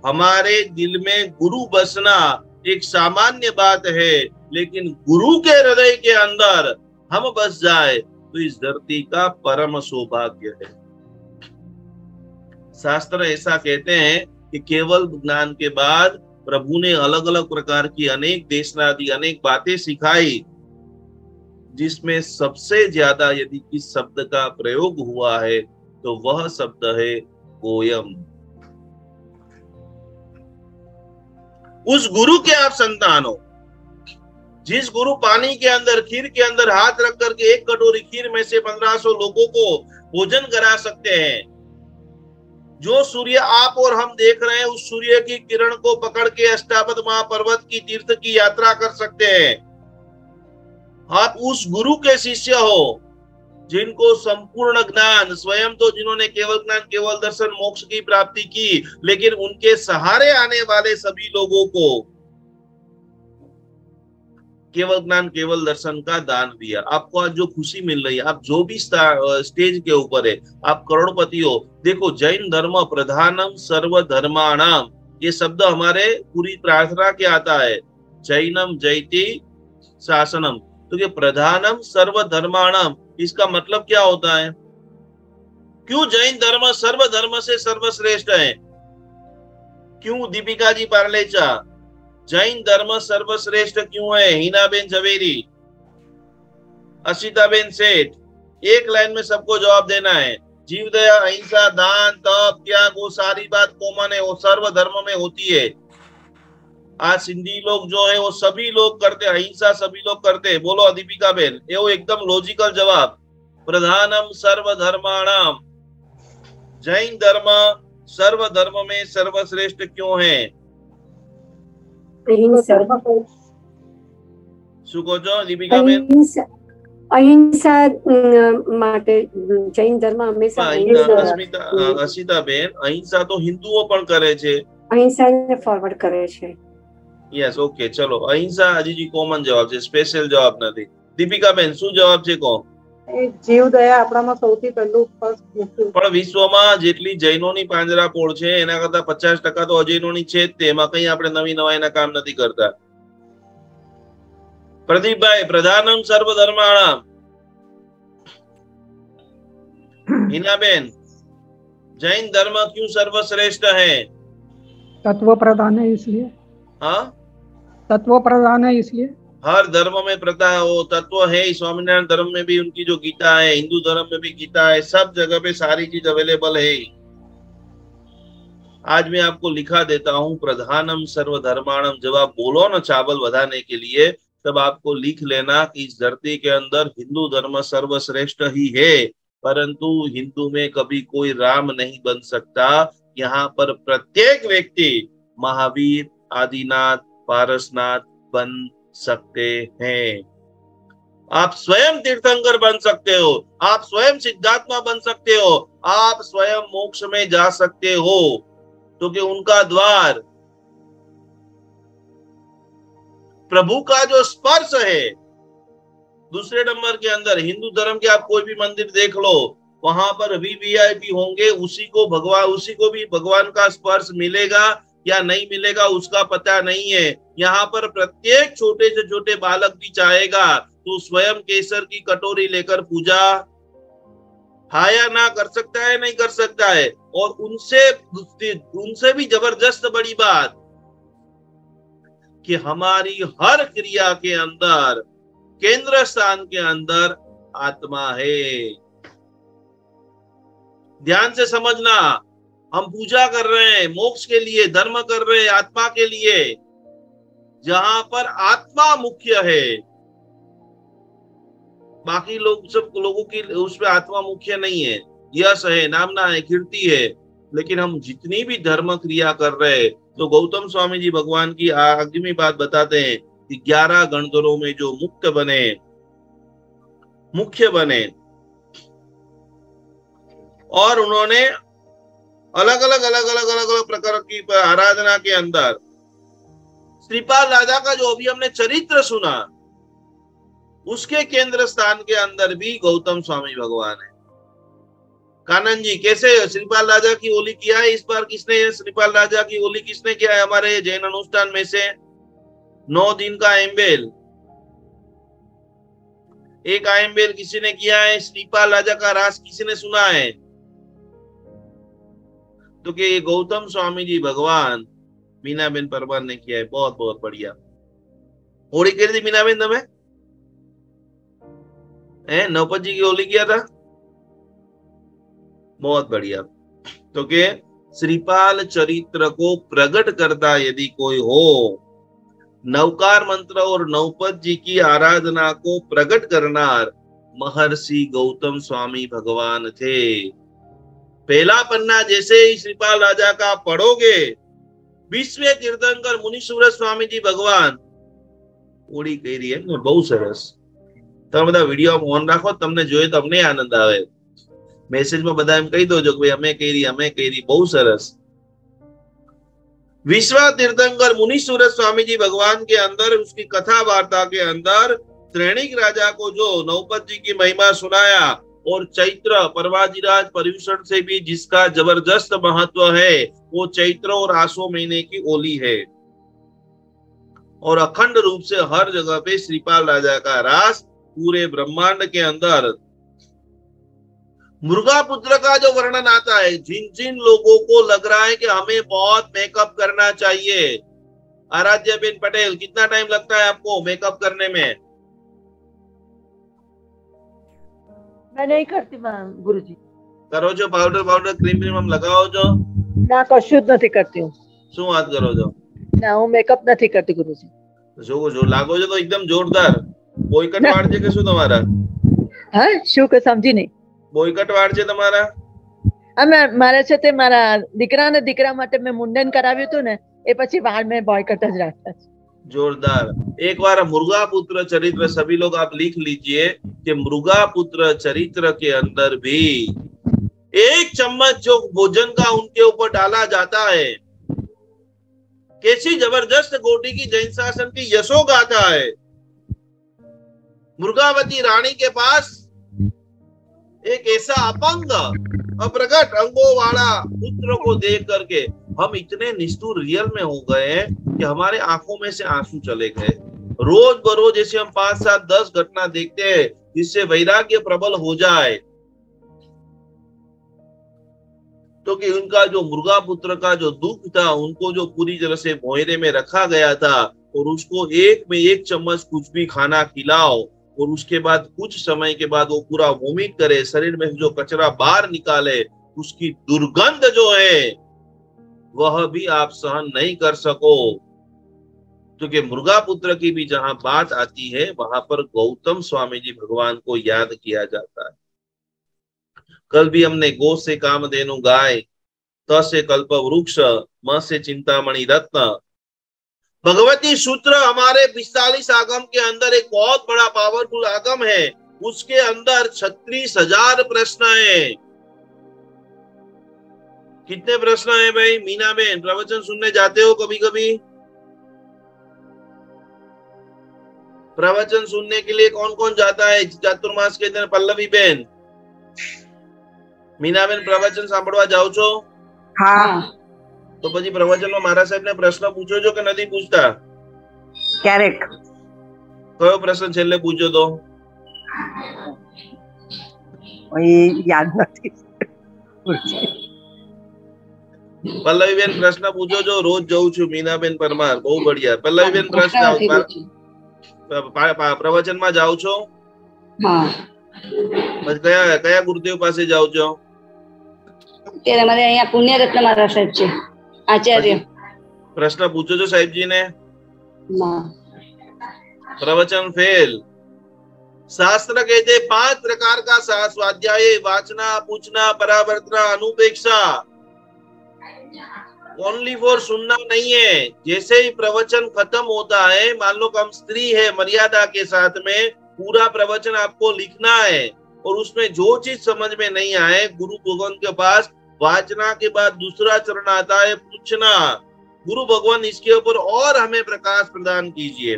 हमारे दिल में गुरु बसना एक सामान्य बात है, लेकिन गुरु के हृदय के अंदर हम बस जाए तो इस धरती का परम सौभाग्य है। शास्त्र ऐसा कहते हैं कि केवल ज्ञान के बाद प्रभु ने अलग अलग प्रकार की अनेक देशना दी, अनेक बातें सिखाई, जिसमें सबसे ज्यादा यदि किस शब्द का प्रयोग हुआ है तो वह शब्द है गोयम। उस गुरु के आप संतान हो, जिस गुरु पानी के अंदर, खीर के अंदर हाथ रख करके 1 कटोरी खीर में से 1500 लोगों को भोजन करा सकते हैं। जो सूर्य आप और हम देख रहे हैं, उस सूर्य की किरण को पकड़ के अष्टावक्र महापर्वत की तीर्थ की यात्रा कर सकते हैं। आप उस गुरु के शिष्य हो जिनको संपूर्ण ज्ञान, स्वयं तो जिन्होंने केवल ज्ञान, केवल दर्शन, मोक्ष की प्राप्ति की, लेकिन उनके सहारे आने वाले सभी लोगों को केवल ज्ञान, केवल दर्शन का दान दिया। आपको आज जो खुशी मिल रही है, आप जो भी स्टेज के ऊपर है, आप करोड़पति हो। देखो, जैन धर्म प्रधानम सर्व धर्माणाम, ये शब्द हमारे पूरी प्रार्थना के आता है, जैनम जयति शासनम, तो ये प्रधानम सर्व धर्माणाम, इसका मतलब क्या होता है? क्यों जैन धर्म सर्व धर्म से सर्वश्रेष्ठ है? क्यों दीपिका जी पारलेचा, जैन धर्म सर्वश्रेष्ठ क्यों है? हिनाबेन झवेरी, अशिताबेन सेठ, एक लाइन में सबको जवाब देना है। जीव दया, अहिंसा, दान, तप, त्याग, वो सारी बात कॉमन है, वो सर्व धर्म में होती है। आज सिंधी लोग जो है वो सभी लोग करते, अहिंसा सभी लोग करते। बोलो दीपिका बेन, ये वो एकदम लॉजिकल जवाब। प्रधानम सर्व धर्माणाम, जैन धर्म सर्व धर्म में सर्वश्रेष्ठ क्यों है? શું કહો છો દીપિકા બેન? અહિંસા માટે જૈન ધર્મ હંમેશા અસિતા બેન, અહિંસા તો હિન્દુઓ પણ કરે છે, અહિંસાને ફોરવર્ડ કરે છે. યસ, ઓકે, ચલો અહિંસા હજી કોમન જવાબ છે, સ્પેશિયલ જવાબ નથી. દીપિકા બેન શું જવાબ છે કહો? જીવ દયા આપણામાં સૌથી પહેલું પણ વિશ્વમાં જેટલી જૈનોની પાંજરાપોળ છે એના કરતા 50% તો અજૈનોની છે જ, તેમાં કઈ આપણે નવી નવાઈના કામ નથી કરતા. પ્રદીપભાઈ, પ્રધાનમ સર્વધર્માણામ. હિનાબેન, जैन धर्म क्यों सर्वश्रेष्ठ है? तत्व प्रधान है इसलिए. हाँ, तत्व प्रधान है इसलिए. हर धर्म में प्रथा वो तत्व है. स्वामीनारायण धर्म में भी उनकी जो गीता है, हिंदू धर्म में भी गीता है, सब जगह पे सारी चीज अवेलेबल है. आज मैं आपको लिखा देता हूँ प्रधानम सर्वधर्माणम. जब आप बोलो ना चावल बढ़ाने के लिए, तब आपको लिख लेना कि इस धरती के अंदर हिंदू धर्म सर्वश्रेष्ठ ही है, परंतु हिंदू में कभी कोई राम नहीं बन सकता. यहाँ पर प्रत्येक व्यक्ति महावीर, आदिनाथ, पारसनाथ बन सकते हैं. आप स्वयं तीर्थंकर बन सकते हो, आप स्वयं सिद्धात्मा बन सकते हो, आप स्वयं मोक्ष में जा सकते हो, क्योंकि उनका द्वार प्रभु का जो स्पर्श है. दूसरे नंबर के अंदर हिंदू धर्म के आप कोई भी मंदिर देख लो, वहां पर वीवीआईपी होंगे, उसी को भी भगवान का स्पर्श मिलेगा या नहीं मिलेगा उसका पता नहीं है. यहाँ पर प्रत्येक छोटे से छोटे बालक भी चाहेगा तो स्वयं केसर की कटोरी लेकर पूजा हाया ना कर सकता है, नहीं कर सकता है. और उनसे भी जबरदस्त बड़ी बात कि हमारी हर क्रिया के अंदर, केंद्र स्थान के अंदर आत्मा है. ध्यान से समझना, हम पूजा कर रहे हैं मोक्ष के लिए, धर्म कर रहे हैं आत्मा के लिए. जहां पर आत्मा मुख्य है, बाकी लोग सब लोगों की उसमें आत्मा मुख्य नहीं है. यश है, नामना है, कीर्ति है, लेकिन हम जितनी भी धर्म क्रिया कर रहे हैं, तो गौतम स्वामी जी भगवान की आगमी बात बताते हैं कि 11 गणधरों में जो मुख्य बने और उन्होंने अलग अलग प्रकार की आराधना के अंदर श्रीपाल राजा का जो अभी हमने चरित्र सुना, उसके केंद्र स्थान के अंदर भी गौतम स्वामी भगवान है. कानन जी, कैसे श्रीपाल राजा की होली किया है इस बार? किसने श्रीपाल राजा की होली किसने किया है हमारे जैन अनुष्ठान में से? 9 दिन का आयम्बेल, एक आयम्बेल किसी ने किया है. श्रीपाल राजा का रास किसी ने सुना है? तो कि ये गौतम स्वामी जी भगवान मीनाबेन परमार ने किया है. बहुत बहुत बढ़िया. होली करी थी मीनाबेन तमे? नौपत जी की होली किया था? बहुत बढ़िया. तो के श्रीपाल चरित्र को प्रकट करता यदि कोई हो, नवकार मंत्र और नौपत जी की आराधना को प्रकट करनार महर्षि गौतम स्वामी भगवान थे. पहला पन्ना जैसे ही श्रीपाल राजा का पढ़ोगे, 20वें तीर्थंकर मुनीश्वर स्वामी जी भगवान ओडी करी है. बहुत सरस. તમે બધા વિડીયો ઓન રાખો, તમને જોઈએ તો અમને આનંદ આવે. મેસેજમાં બધા એમ કહી દો જો કે અમે કરી. બહુ સરસ. विश्वा तीर्थंकर मुनीश्वर स्वामी जी भगवान के अंदर उसकी कथा वार्ता के अंदर श्रेणिक राजा को जो नौपत जी की महिमा सुनाया, और चैत्र परवाजीराज पर्यूषण से भी जिसका जबरदस्त महत्व है, वो चैत्र और आसो महीने की होली है. और अखंड रूप से हर जगह पे श्रीपाल राजा का रास पूरे ब्रह्मांड के अंदर मुर्गा पुत्र का जो वर्णन आता है, जिन जिन लोगों को लग रहा है कि हमें बहुत मेकअप करना चाहिए, आराध्या बेन पटेल, कितना टाइम लगता है आपको मेकअप करने में? मैं नहीं करती गुरुजी। करो जो पाउडर क्रीम हम लगाओ जो ना कशुं ज નથી કરતી હું। શું વાત કરો છો? ના હું મેકઅપ નથી કરતી ગુરુજી। જો લાગો છો તો એકદમ જોરદાર। બોયકટ વાળ છે કે શું તમારા? હા શું કે સમજી નહીં। બોયકટ વાળ છે તમારા? મારે છે તે મારા દીકરા ને દીકરા માટે મેં મુંડન કરાવ્યું હતું ને, એ પછી વાળ મેં બોયકટ જ રાખ્યા છે। जोरदार। एक बार मुर्गा पुत्र चरित्र सभी लोग आप लिख लीजिए कि मुर्गा पुत्र चरित्र के अंदर भी 1 चम्मच जो भोजन का उनके ऊपर डाला जाता है, कैसी जबरदस्त कोटि की जैन शासन की यशो गाथा है। मुर्गावती रानी के पास एक ऐसा अपंग अप्रगट अंगों वाला पुत्र को देख करके हम इतने निष्ठुर रियल में हो गए हैं कि हमारे आंखों में से आंसू चले गए। रोज बरोज जैसे हम 5, 7, 10 घटना देखते हैं जिससे वैराग्य प्रबल हो जाए, तो कि उनका जो मुर्गा पुत्र का जो दुख था, उनको जो पूरी तरह से मोहरे में रखा गया था, और उसको 1 चम्मच कुछ भी खाना खिलाओ और उसके बाद कुछ समय के बाद वो पूरा वोमिट करे, शरीर में जो कचरा बाहर निकाले, उसकी दुर्गंध जो है वह भी आप सहन नहीं कर सको। क्योंकि मुर्गा पुत्र की भी जहां बात आती है वहां पर गौतम स्वामी जी भगवान को याद किया जाता है। कल भी हमने गो से कामधेनु गाय, त से कल्प वृक्ष, म से चिंतामणि रत्न, भगवती सूत्र हमारे 45 आगम के अंदर एक बहुत बड़ा पावरफुल आगम है। उसके अंदर 36,000 प्रश्न है। कितने प्रश्न है भाई? मीना बहन, प्रवचन सुनने जाते हो कभी कभी? प्रवचन सुनने के लिए कौन कौन जाता है चातुर्मास के दिन? पल्लवी बहन, मीना बहन, प्रवचन सांभळवा जाओ छो? हाँ। तो પછી પ્રવચનમાં મારા સાહેબને પ્રશ્ન પૂછો છો કે નથી પૂછતા? ક્યારેક। કયો પ્રશ્ન છેલ્લે પૂછ્યો તો? યાદ નથી। પલ્લવીબેન પ્રશ્ન પૂછો છો? રોજ જઉં છું। મીનાબેન પરમાર, બહુ બઢિયા। પલ્લવીબેન પ્રશ્ન, પ્રવચનમાં જાઓ છો? હા। કયા ગુરુદેવ પાસે જાઓ છો? અત્યારે અમારે અહીંયા પુણ્યરત્ન મારા સાહેબ છે, आचार्य। प्रश्न पूछो जो साहिब जी ने? ना। प्रवचन फेल। शास्त्र कहते 5 प्रकार का स्वाध्याय, वाचना, पूछना, परावर्तना, अनुपेक्षा। ओनली फॉर सुनना नहीं है। जैसे ही प्रवचन खत्म होता है, मान लो हम स्त्री है, मर्यादा के साथ में पूरा प्रवचन आपको लिखना है, और उसमें जो चीज समझ में नहीं आए, गुरु भगवान के पास वाचना के बाद दूसरा चरण आता है पूछना। गुरु भगवान इसके ऊपर और हमें प्रकाश प्रदान कीजिए।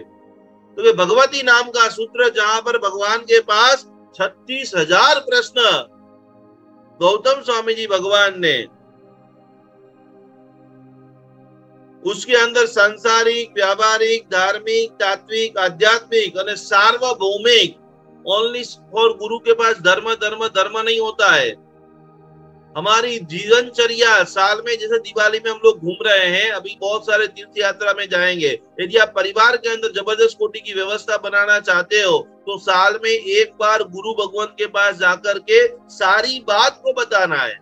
तो भगवती नाम का सूत्र, जहां पर भगवान के पास 36,000 प्रश्न गौतम स्वामी जी भगवान ने, उसके अंदर सांसारिक, व्यावहारिक, धार्मिक, तात्विक, आध्यात्मिक और सार्वभौमिक। ओनली फॉर गुरु के पास धर्म धर्म धर्म नहीं होता है। हमारी जीवनचर्या साल में, जैसे दिवाली में हम लोग घूम रहे हैं, अभी बहुत सारे तीर्थ यात्रा में जाएंगे। यदि आप परिवार के अंदर जबरदस्त कोटि की व्यवस्था बनाना चाहते हो, तो साल में एक बार गुरु भगवान के पास जाकर के सारी बात को बताना है।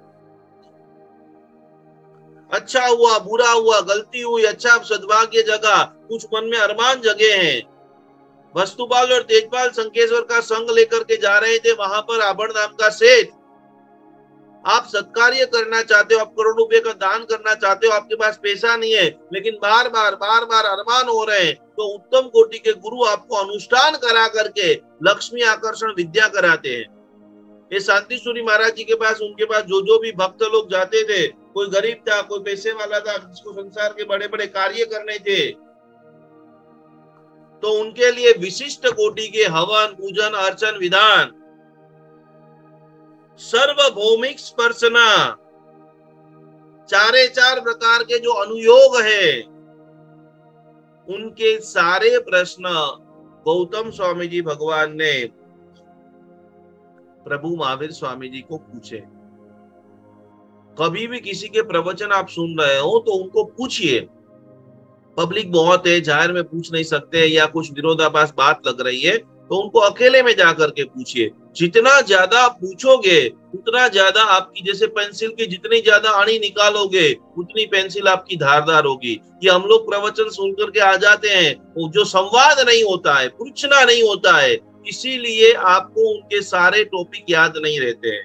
अच्छा हुआ, बुरा हुआ, गलती हुई, अच्छा सद्भाग्य जगह, कुछ मन में अरमान जगे हैं। वस्तुपाल और तेजपाल संकेश्वर का संग लेकर के जा रहे थे, वहां पर आभण नाम का सेठ। आप सत्कार्य करना चाहते हो, आप करोड़ रुपए का दान करना चाहते हो, आपके पास पैसा नहीं है, लेकिन बार बार अरमान हो रहे हैं, तो उत्तम कोटि के गुरु आपको अनुष्ठान करा करके लक्ष्मी आकर्षण विद्या कराते हैं। ये शांति सूरी महाराज जी के पास, उनके पास जो भी भक्त लोग जाते थे, कोई गरीब था, कोई पैसे वाला था, जिसको संसार के बड़े बड़े कार्य करने थे, तो उनके लिए विशिष्ट कोटि के हवन, पूजन, अर्चन, विधान, सर्वभौमिक स्पर्शना, 4 प्रकार के जो अनुयोग है, उनके सारे प्रश्न गौतम स्वामी जी भगवान ने प्रभु महावीर स्वामी जी को पूछे। कभी भी किसी के प्रवचन आप सुन रहे हो तो उनको पूछिए। पब्लिक बहुत है, जाहिर में पूछ नहीं सकते, या कुछ विरोधाभास बात लग रही है तो उनको अकेले में जाकर के पूछिए। जितना ज्यादा आप पूछोगे उतना ज्यादा आपकी, जैसे पेंसिल की जितनी ज्यादा आड़ी निकालोगे उतनी पेंसिल आपकी धारदार होगी। ये हम लोग प्रवचन सुन करके आ जाते हैं, वो जो संवाद नहीं होता है, पूछना नहीं होता है, इसीलिए आपको उनके सारे टॉपिक याद नहीं रहते हैं।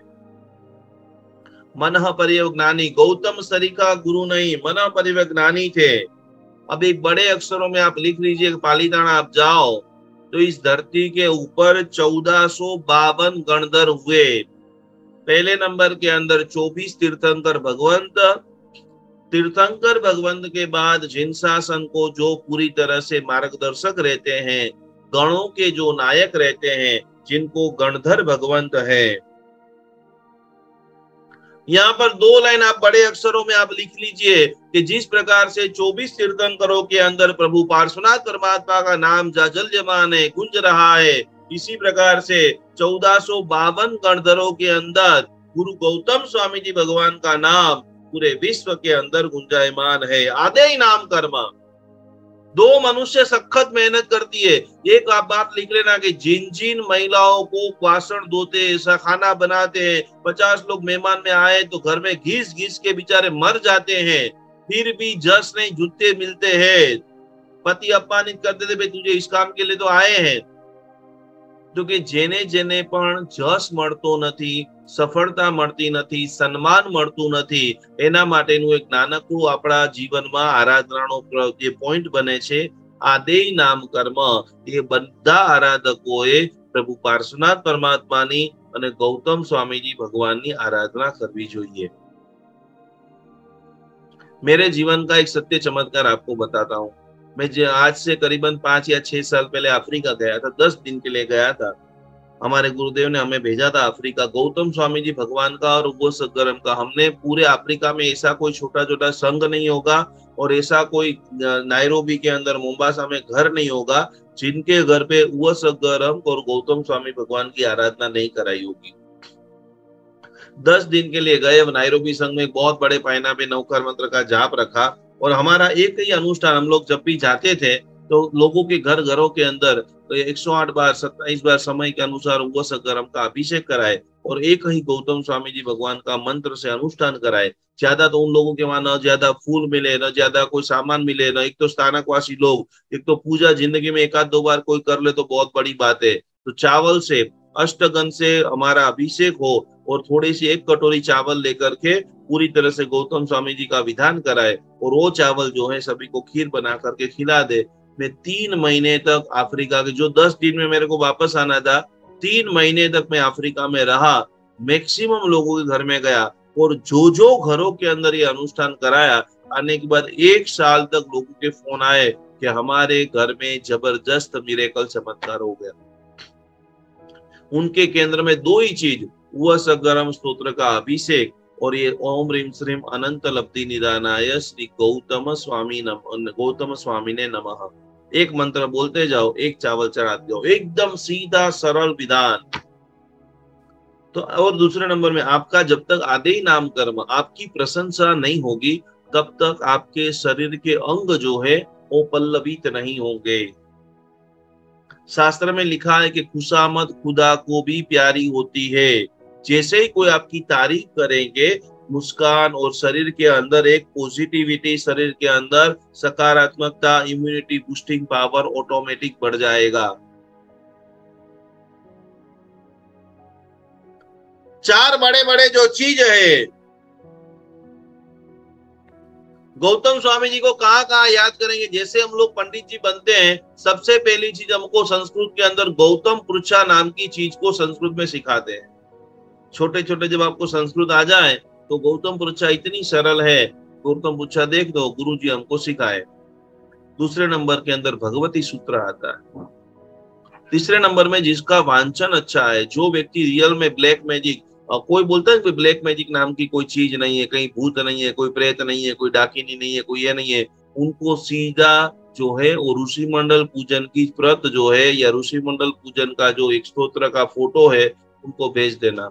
मनः परिवज्ञानी, गौतम सरिका गुरु नहीं, मनः परिवज्ञानी थे। अब एक बड़े अक्षरों में आप लिख लीजिए, पालीताना आप जाओ तो इस धरती के ऊपर 1452 गणधर हुए। पहले नंबर के अंदर 24 तीर्थंकर भगवंत। तीर्थंकर भगवंत के बाद जिन शासन को जो पूरी तरह से मार्गदर्शक रहते हैं, गणों के जो नायक रहते हैं, जिनको गणधर भगवंत है। यहाँ पर 2 लाइन आप बड़े अक्षरों में आप लिख लीजिए कि जिस प्रकार से 24 तीर्थंकरों के अंदर प्रभु पार्श्वनाथ परमात्मा का नाम जाजल्यमान है, गुंज रहा है, इसी प्रकार से 1452 गणधरों के अंदर गुरु गौतम स्वामी जी भगवान का नाम पूरे विश्व के अंदर गुंजायमान है। आदे नाम कर्म। 2 मनुष्य सखत मेहनत करती है। एक आप बात लिख लेना कि जिन जिन महिलाओं को वासण धोते, ऐसा खाना बनाते हैं, 50 लोग मेहमान में आए तो घर में घिस घिस के बेचारे मर जाते हैं, फिर भी जस नहीं जूते मिलते हैं। पति अपमानित करते थे, भाई तुझे इस काम के लिए तो आए हैं। क्योंकि जेने जेने पण जस મળતો નથી, સફળતા મળતી નથી, સન્માન મળતું નથી, એના માટેનું એક નાનકડું આપણા જીવનમાં આરાધનાનો જે પોઈન્ટ બને છે, આદેય નામ કર્મ। એ બધા આરાધકોએ પ્રભુ પાર્શ્વનાથ પરમાત્માની અને ગૌતમ સ્વામીજી ભગવાનની આરાધના કરવી જોઈએ। मेरे जीवन का एक सत्य चमत्कार आपको बताता हूँ। मैं आज से करीबन 5 या 6 साल पहले अफ्रीका गया था, 10 दिन के लिए गया था। हमारे गुरुदेव ने हमें भेजा था अफ्रीका, गौतम स्वामी जी भगवान का और वो सदगरम का। हमने पूरे अफ्रीका में ऐसा कोई छोटा छोटा संघ नहीं होगा और ऐसा कोई नायरोबी के अंदर मोम्बासा में घर नहीं होगा जिनके घर पे वो सदगरम और गौतम स्वामी भगवान की आराधना नहीं कराई होगी। 10 दिन के लिए गए। नायरोबी संघ में एक बहुत बड़े पायना पे नवकार मंत्र का जाप रखा और हमारा एक ही अनुष्ठान, हम लोग जब भी जाते थे तो लोगों के घरों के अंदर 108 बार 27 बार समय के अनुसार वो सदगरम का अभिषेक कराए और एक ही गौतम स्वामी जी भगवान का मंत्र से अनुष्ठान कराए। ज्यादा तो उन लोगों के वहां न ज्यादा फूल मिले, न ज्यादा कोई सामान मिले, न एक तो स्थानकवासी लोग, एक तो पूजा जिंदगी में 1-2 बार कोई कर ले तो बहुत बड़ी बात है। तो चावल से, अष्टगंध से हमारा अभिषेक हो और थोड़ी सी 1 कटोरी चावल लेकर के पूरी तरह से गौतम स्वामी जी का विधान कराए और वो चावल जो है सभी को खीर बना करके खिला दे। मैं 3 महीने तक अफ्रीका के, जो 10 दिन में मेरे को वापस आना था, 3 महीने तक मैं अफ्रीका में रहा। मैक्सिमम लोगों के घर में गया और जो घरों के अंदर ये अनुष्ठान कराया, आने के बाद 1 साल तक लोगों के फोन आए कि हमारे घर में जबरदस्त मिरेकल चमत्कार हो गया। उनके केंद्र में 2 ही चीज, वह सदगरम स्तोत्र का अभिषेक और ये ओम ह्रीम श्रीम अनंत लब्धि निदानाय श्री गौतम स्वामी ने नमः। एक मंत्र बोलते जाओ, एक चावल चढ़ाते जाओ, एकदम सीधा सरल विधान। तो और दूसरे नंबर में आपका जब तक आदेय नाम कर्म, आपकी प्रशंसा नहीं होगी तब तक आपके शरीर के अंग जो है वो पल्लवित नहीं होंगे। शास्त्र में लिखा है कि खुशामद खुदा को भी प्यारी होती है। जैसे ही कोई आपकी तारीफ करेंगे, मुस्कान और शरीर के अंदर एक पॉजिटिविटी, शरीर के अंदर सकारात्मकता, इम्यूनिटी बूस्टिंग पावर ऑटोमेटिक बढ़ जाएगा। 4 बड़े बड़े जो चीज है, गौतम स्वामी जी को कहाँ याद करेंगे। जैसे हम लोग पंडित जी बनते हैं, सबसे पहली चीज हमको संस्कृत के अंदर गौतम पृच्छा नाम की चीज को संस्कृत में सिखाते हैं। छोटे छोटे जब आपको संस्कृत आ जाए तो गौतम पृच्छा इतनी सरल है, गौतम पृच्छा देख दो, गुरु जी हमको सिखाए। दूसरे नंबर के अंदर भगवती सूत्र आता है। तीसरे नंबर में जिसका वांचन अच्छा है, जो व्यक्ति रियल में ब्लैक मैजिक, कोई बोलता है कि ब्लैक मैजिक नाम की कोई चीज नहीं है, कहीं भूत नहीं है, कोई प्रेत नहीं है, कोई डाकिनी नहीं है, कोई ये नहीं है, उनको सीधा जो है वो ऋषि मंडल पूजन की व्रत जो है या ऋषि मंडल पूजन का जो एक स्तोत्र का फोटो है उनको भेज देना।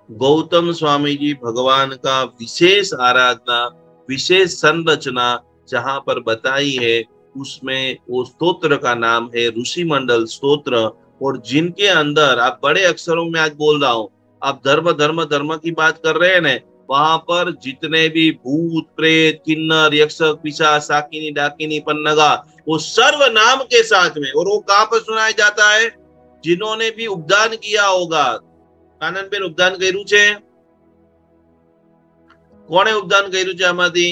गौतम स्वामी जी भगवान का विशेष आराधना, विशेष संरचना जहां पर बताई है, उसमें वो स्तोत्र का नाम है ऋषि मंडल स्तोत्र। और जिनके अंदर, आप बड़े अक्षरों में आज बोल रहा हूं, आप धर्म धर्म धर्म की बात कर रहे हैं ना, वहां पर जितने भी भूत प्रेत किन्नर यक्ष पिशाच साकिनी डाकिनी पन्नगा, वो सर्व नाम के साथ में। और वो कहां पर सुनाया जाता है? जिन्होंने भी उपदान किया होगा। आनंद बेन उपदान કર્યું છે? કોણે ઉપદાન કર્યું છે આમાંથી?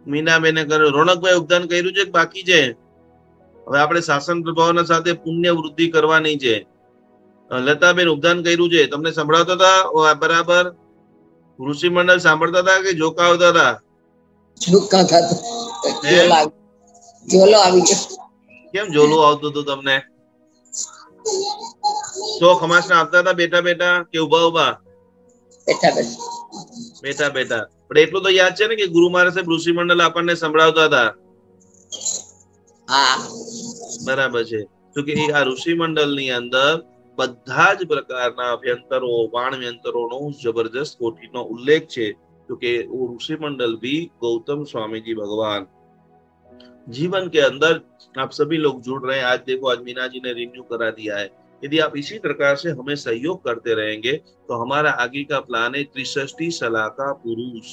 મીનાબેને કર્યું, રોનકભાઈ ઉપદાન કર્યું છે કે બાકી છે? હવે આપણે શાસન પ્રભાવના સાથે પુણ્ય વૃદ્ધિ કરવાની છે। લતાબેન ઉપદાન કર્યું છે, તમને સંભળાવતા હતા બરાબર? ઋષિ મંડળ સાંભળતા હતા કે જોકાવતા હતા? જોકાતા હતા। જોલો આવી ગયો। કેમ જોલો આવતો હતો તમને? તો ખમાસના આપતા હતા બેઠા બેઠા કે ઉભા ઉભા? બેઠા બેઠા। બેઠા બેઠા। પણ એટલું તો યાદ છે ને કે ગુરુ મહારાજ ઋષિ મંડળ આપણને સંભળાવતા હતા? હા બરાબર છે। તો કે આ ઋષિ મંડળની અંદર બધા જ પ્રકારના વ્યંતરો વાણ વ્યંતરોનો જબરજસ્ત કોટીનો ઉલ્લેખ છે। तो कि वो ऋषि मंडल भी गौतम स्वामी जी भगवान जीवन के अंदर आप सभी लोग जुड़ रहे हैं। आज देखो, आज मीना जी ने रिन्यू करा दिया है। यदि आप इसी प्रकार से हमें सहयोग करते रहेंगे तो हमारा आगे का प्लान है 63 सलाका पुरुष,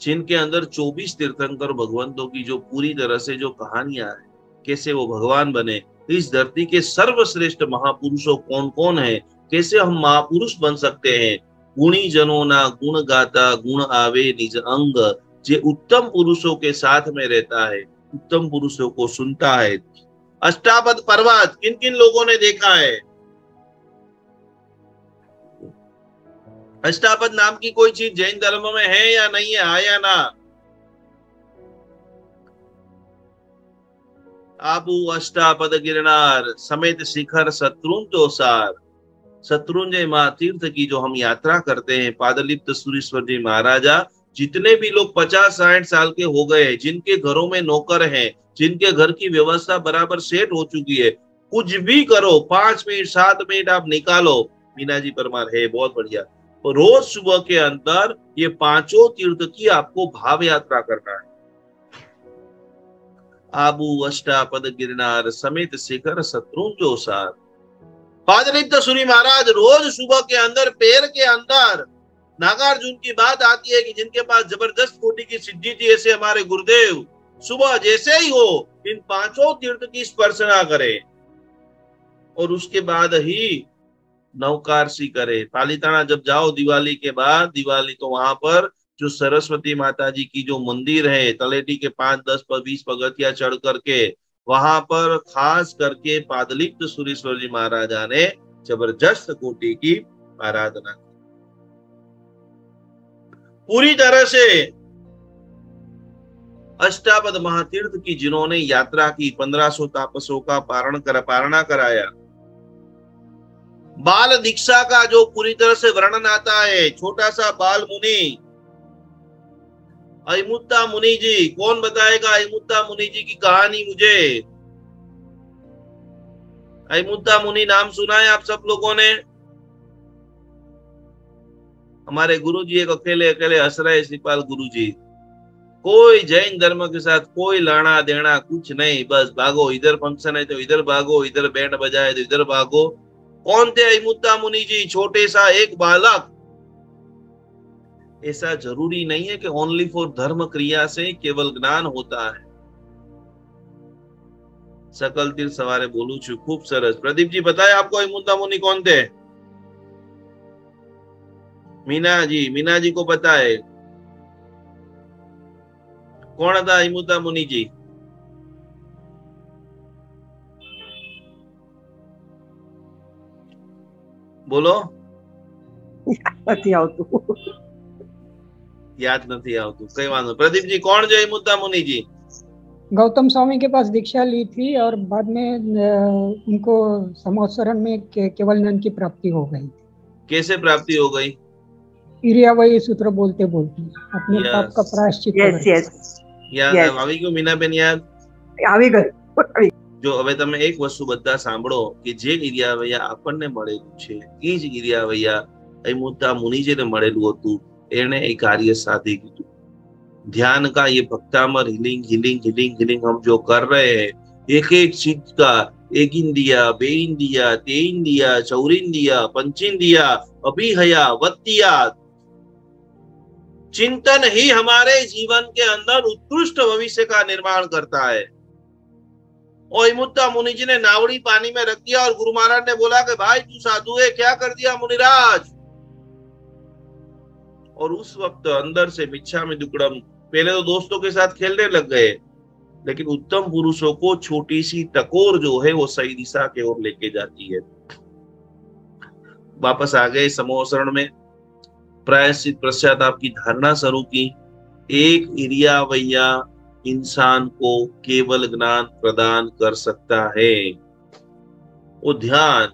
जिनके अंदर 24 तीर्थंकर भगवंतों की जो पूरी तरह से जो कहानियां है, कैसे वो भगवान बने, इस धरती के सर्वश्रेष्ठ महापुरुषों कौन कौन है, कैसे हम महापुरुष बन सकते हैं। गुणी जनों ना गुण गाता गुण आवे निज अंग, जे उत्तम पुरुषों के साथ में रहता है, उत्तम पुरुषों को सुनता है। अष्टापद पर्वत किन किन लोगों ने देखा है? अष्टापद नाम की कोई चीज जैन धर्म में है या नहीं है? हाँ या ना? आबू अष्टापद गिरनार समेत शिखर शत्रुंजय शत्रुंजय महातीर्थ की जो हम यात्रा करते हैं, पादलिप्त सुरेश्वर जी महाराजा, जितने भी लोग 50-60 साल के हो गए हैं, जिनके घरों में नौकर हैं, जिनके घर की व्यवस्था बराबर सेट हो चुकी है, कुछ भी करो, 5 मिनट 7 मिनट आप निकालो। मीना जी परमार है, बहुत बढ़िया। तो रोज सुबह के अंदर ये 5 तीर्थ की आपको भाव यात्रा करना है। आबू अष्टापद गिरनार समेत शिखर शत्रुंजय पादलिप्त सूरी महाराज रोज सुबह के अंदर पैर के अंदर नागार्जुन की बात आती है कि जिनके पास जबरदस्त कोटि की सिद्धि थी, ऐसे हमारे गुरुदेव सुबह जैसे ही हो इन 5 तीर्थ की स्पर्शना करे और उसके बाद ही नवकारसी करे। पालीताना जब जाओ दिवाली के बाद, दिवाली तो वहां पर जो सरस्वती माता जी की जो मंदिर है, तलेटी के 5, 10, 20 पगथिया चढ़ करके वहां पर खास करके पादलिप्त सुरेश्वर जी महाराजा ने जबरदस्त कोटि की आराधना की। पूरी तरह से अष्टापद महातीर्थ की जिन्होंने यात्रा की, 1500 तापसों का पारणा कराया। बाल दीक्षा का जो पूरी तरह से वर्णन आता है, छोटा सा बाल मुनि अयमुत्ता मुनि जी, कौन बताएगा अयमुत्ता मुनि जी की कहानी मुझे? अयमुत्ता मुनि नाम सुना है आप सब लोगों ने? हमारे गुरुजी एक अकेले अकेले हंस रहे, श्रीपाल गुरुजी। कोई जैन धर्म के साथ कोई लाना देना कुछ नहीं, बस भागो, इधर फंक्शन है तो इधर भागो, इधर बैंड बजाए तो इधर भागो। कौन थे अयमुत्ता मुनि जी? छोटे सा एक बालक। ऐसा जरूरी नहीं है कि ओनली फॉर धर्म क्रिया से केवल ज्ञान होता है। सकल तीर्थ सवारे बोलू छू, खूब सरस। प्रदीप जी बताए आपको अयमुत्ता मुनि कौन थे? मीना जी को पता है कौन था अयमुत्ता मुनि जी? बोलो। याद नहीं आवतु, कई वांधो। प्रदीप जी कौन जो अयमुत्ता मुनि जी? गौतम स्वामी के पास दीक्षा ली थी और बाद में उनको समोत्सरण में केवलानंद की प्राप्ति हो गई। कैसे प्राप्ति हो गई? इरियावयी सूत्र बोलते बोलते अपने पाप का प्रायश्चित। याद आवी क्यों मीना बेन? याद आवी गई। જો હવે તમે એક વસ્તુ બધા સાંભળો કે જે ગિરિયાવૈયા આપણને મળેલું છે એ જ ગિરિયાવૈયા એ મોટા મુનિજીને મળેલું હતું, એને એ कार्य साधी દીધું। ध्यान का ये Bhaktamar healing healing healing healing हम जो कर रहे हैं, एक एक चीज का एक इंदिया, बे इंदिया, ते इंदिया, चौरिंदिया, पंचिंदिया, अभिहया, वत्तिया, चिंतन ही हमारे जीवन के अंदर उत्कृष्ट भविष्य का निर्माण करता है। और मुद्दा मुनि जी ने नावड़ी पानी में रख दिया और गुरु महाराज ने बोला कि भाई तू साधु है, क्या कर दिया मुनिराज। और उस वक्त अंदर से मिच्छा में दुक्कड़म, पहले तो दोस्तों के साथ खेलने लग गए, लेकिन उत्तम पुरुषों को छोटी सी टकोर जो है वो सही दिशा की ओर लेके जाती है। वापस आ गए समोसरण में, प्रायश्चित पश्चाताप की धारणा शुरू की। एक इरियावैया इंसान को केवल ज्ञान प्रदान कर सकता है, वो ध्यान।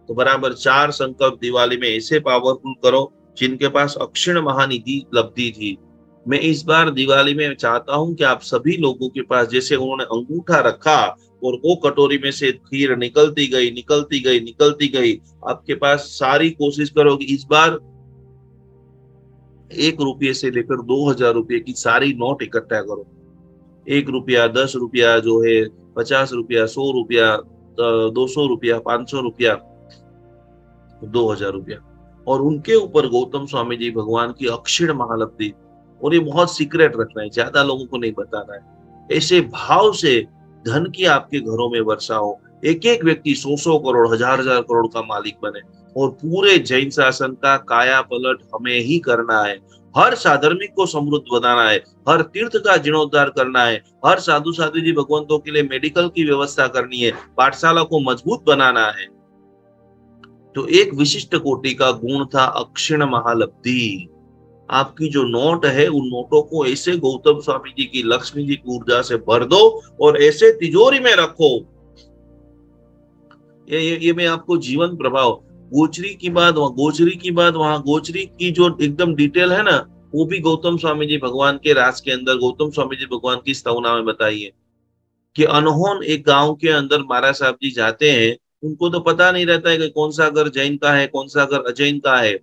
तो बराबर 4 संकल्प दिवाली में ऐसे पावरफुल करो जिनके पास अक्षीण महानिधि लब्धि थी। मैं इस बार दिवाली में चाहता हूं कि आप सभी लोगों के पास, जैसे उन्होंने अंगूठा रखा और वो कटोरी में से खीर निकलती गई निकलती गई निकलती गई, आपके पास सारी कोशिश करो कि इस बार 1 रुपये से लेकर 2000 रुपये की सारी नोट इकट्ठा करो। 1 रुपया, 10 रुपया जो है, 50 रुपया, 100 रुपया, 200 रुपया, 500 रुपया, 2000 रुपया, और उनके ऊपर गौतम स्वामी जी भगवान की अक्षीण महालब्धि। और ये बहुत सीक्रेट रखना है, ज्यादा लोगों को नहीं बताना है। ऐसे भाव से धन की आपके घरों में वर्षा हो, एक एक व्यक्ति 100-100 करोड़, 1000-1000 करोड़ का मालिक बने, और पूरे जैन शासन का काया पलट हमें ही करना है। हर साधर्मिक को समृद्ध बनाना है, हर तीर्थ का जीर्णोद्धार करना है, हर साधु साधु जी भगवंतों के लिए मेडिकल की व्यवस्था करनी है, पाठशाला को मजबूत बनाना है। तो एक विशिष्ट कोटि का गुण था अक्षीण महालब्धि। आपकी जो नोट है, उन नोटों को ऐसे गौतम स्वामी जी की, लक्ष्मी जी की ऊर्जा से भर दो और ऐसे तिजोरी में रखो। ये मैं आपको जीवन प्रभाव, गोचरी की बात वहां गोचरी की जो एकदम डिटेल है ना, वो भी गौतम स्वामी जी भगवान के राज के अंदर गौतम स्वामी जी भगवान की स्तवना में बताई है कि अनहोन एक गांव के अंदर महाराज साहब जी जाते हैं, उनको तो पता नहीं रहता है कि कौन सा घर जैन का है, कौन सा घर अजैन का है।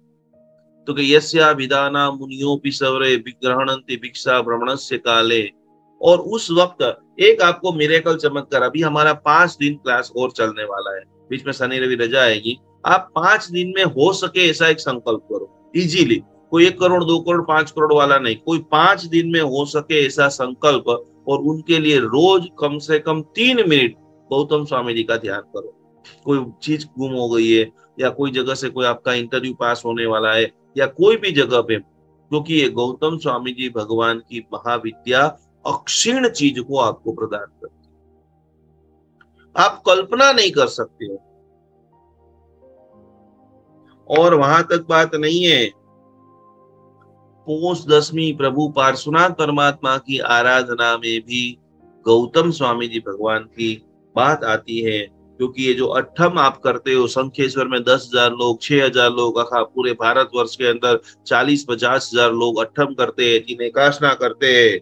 तो कि यस्या विधाना मुनियोपि सवरे विग्रहणन्ति भिक्षा ब्रह्मणस्य काले। और उस वक्त एक आपको मिरेकल चमत्कार, अभी हमारा 5 दिन क्लास और चलने वाला है, बीच में शनि रवि रजा आएगी। आप 5 दिन में हो सके ऐसा एक संकल्प करो इजीली। कोई 1 करोड़ 2 करोड़ 5 करोड़ वाला नहीं, कोई 5 दिन में हो सके ऐसा संकल्प, और उनके लिए रोज कम से कम 3 मिनट गौतम स्वामी जी का ध्यान करो। कोई चीज गुम हो गई है, या कोई जगह से कोई आपका इंटरव्यू पास होने वाला है, या कोई भी जगह पे, क्योंकि ये गौतम स्वामी जी भगवान की महाविद्या अक्षीण चीज को आपको प्रदान करती है, आप कल्पना नहीं कर सकते हो। और वहां तक बात नहीं है, पोष दशमी प्रभु पार्श्वनाथ परमात्मा की आराधना में भी गौतम स्वामी जी भगवान की बात आती है। क्योंकि ये जो अट्ठम आप करते हो, शंखेश्वर में 10,000 लोग, 6,000 लोग, पूरे भारतवर्ष के अंदर 40-50 हजार लोग अट्ठम करते हैं, 3 एकादशना करते हैं।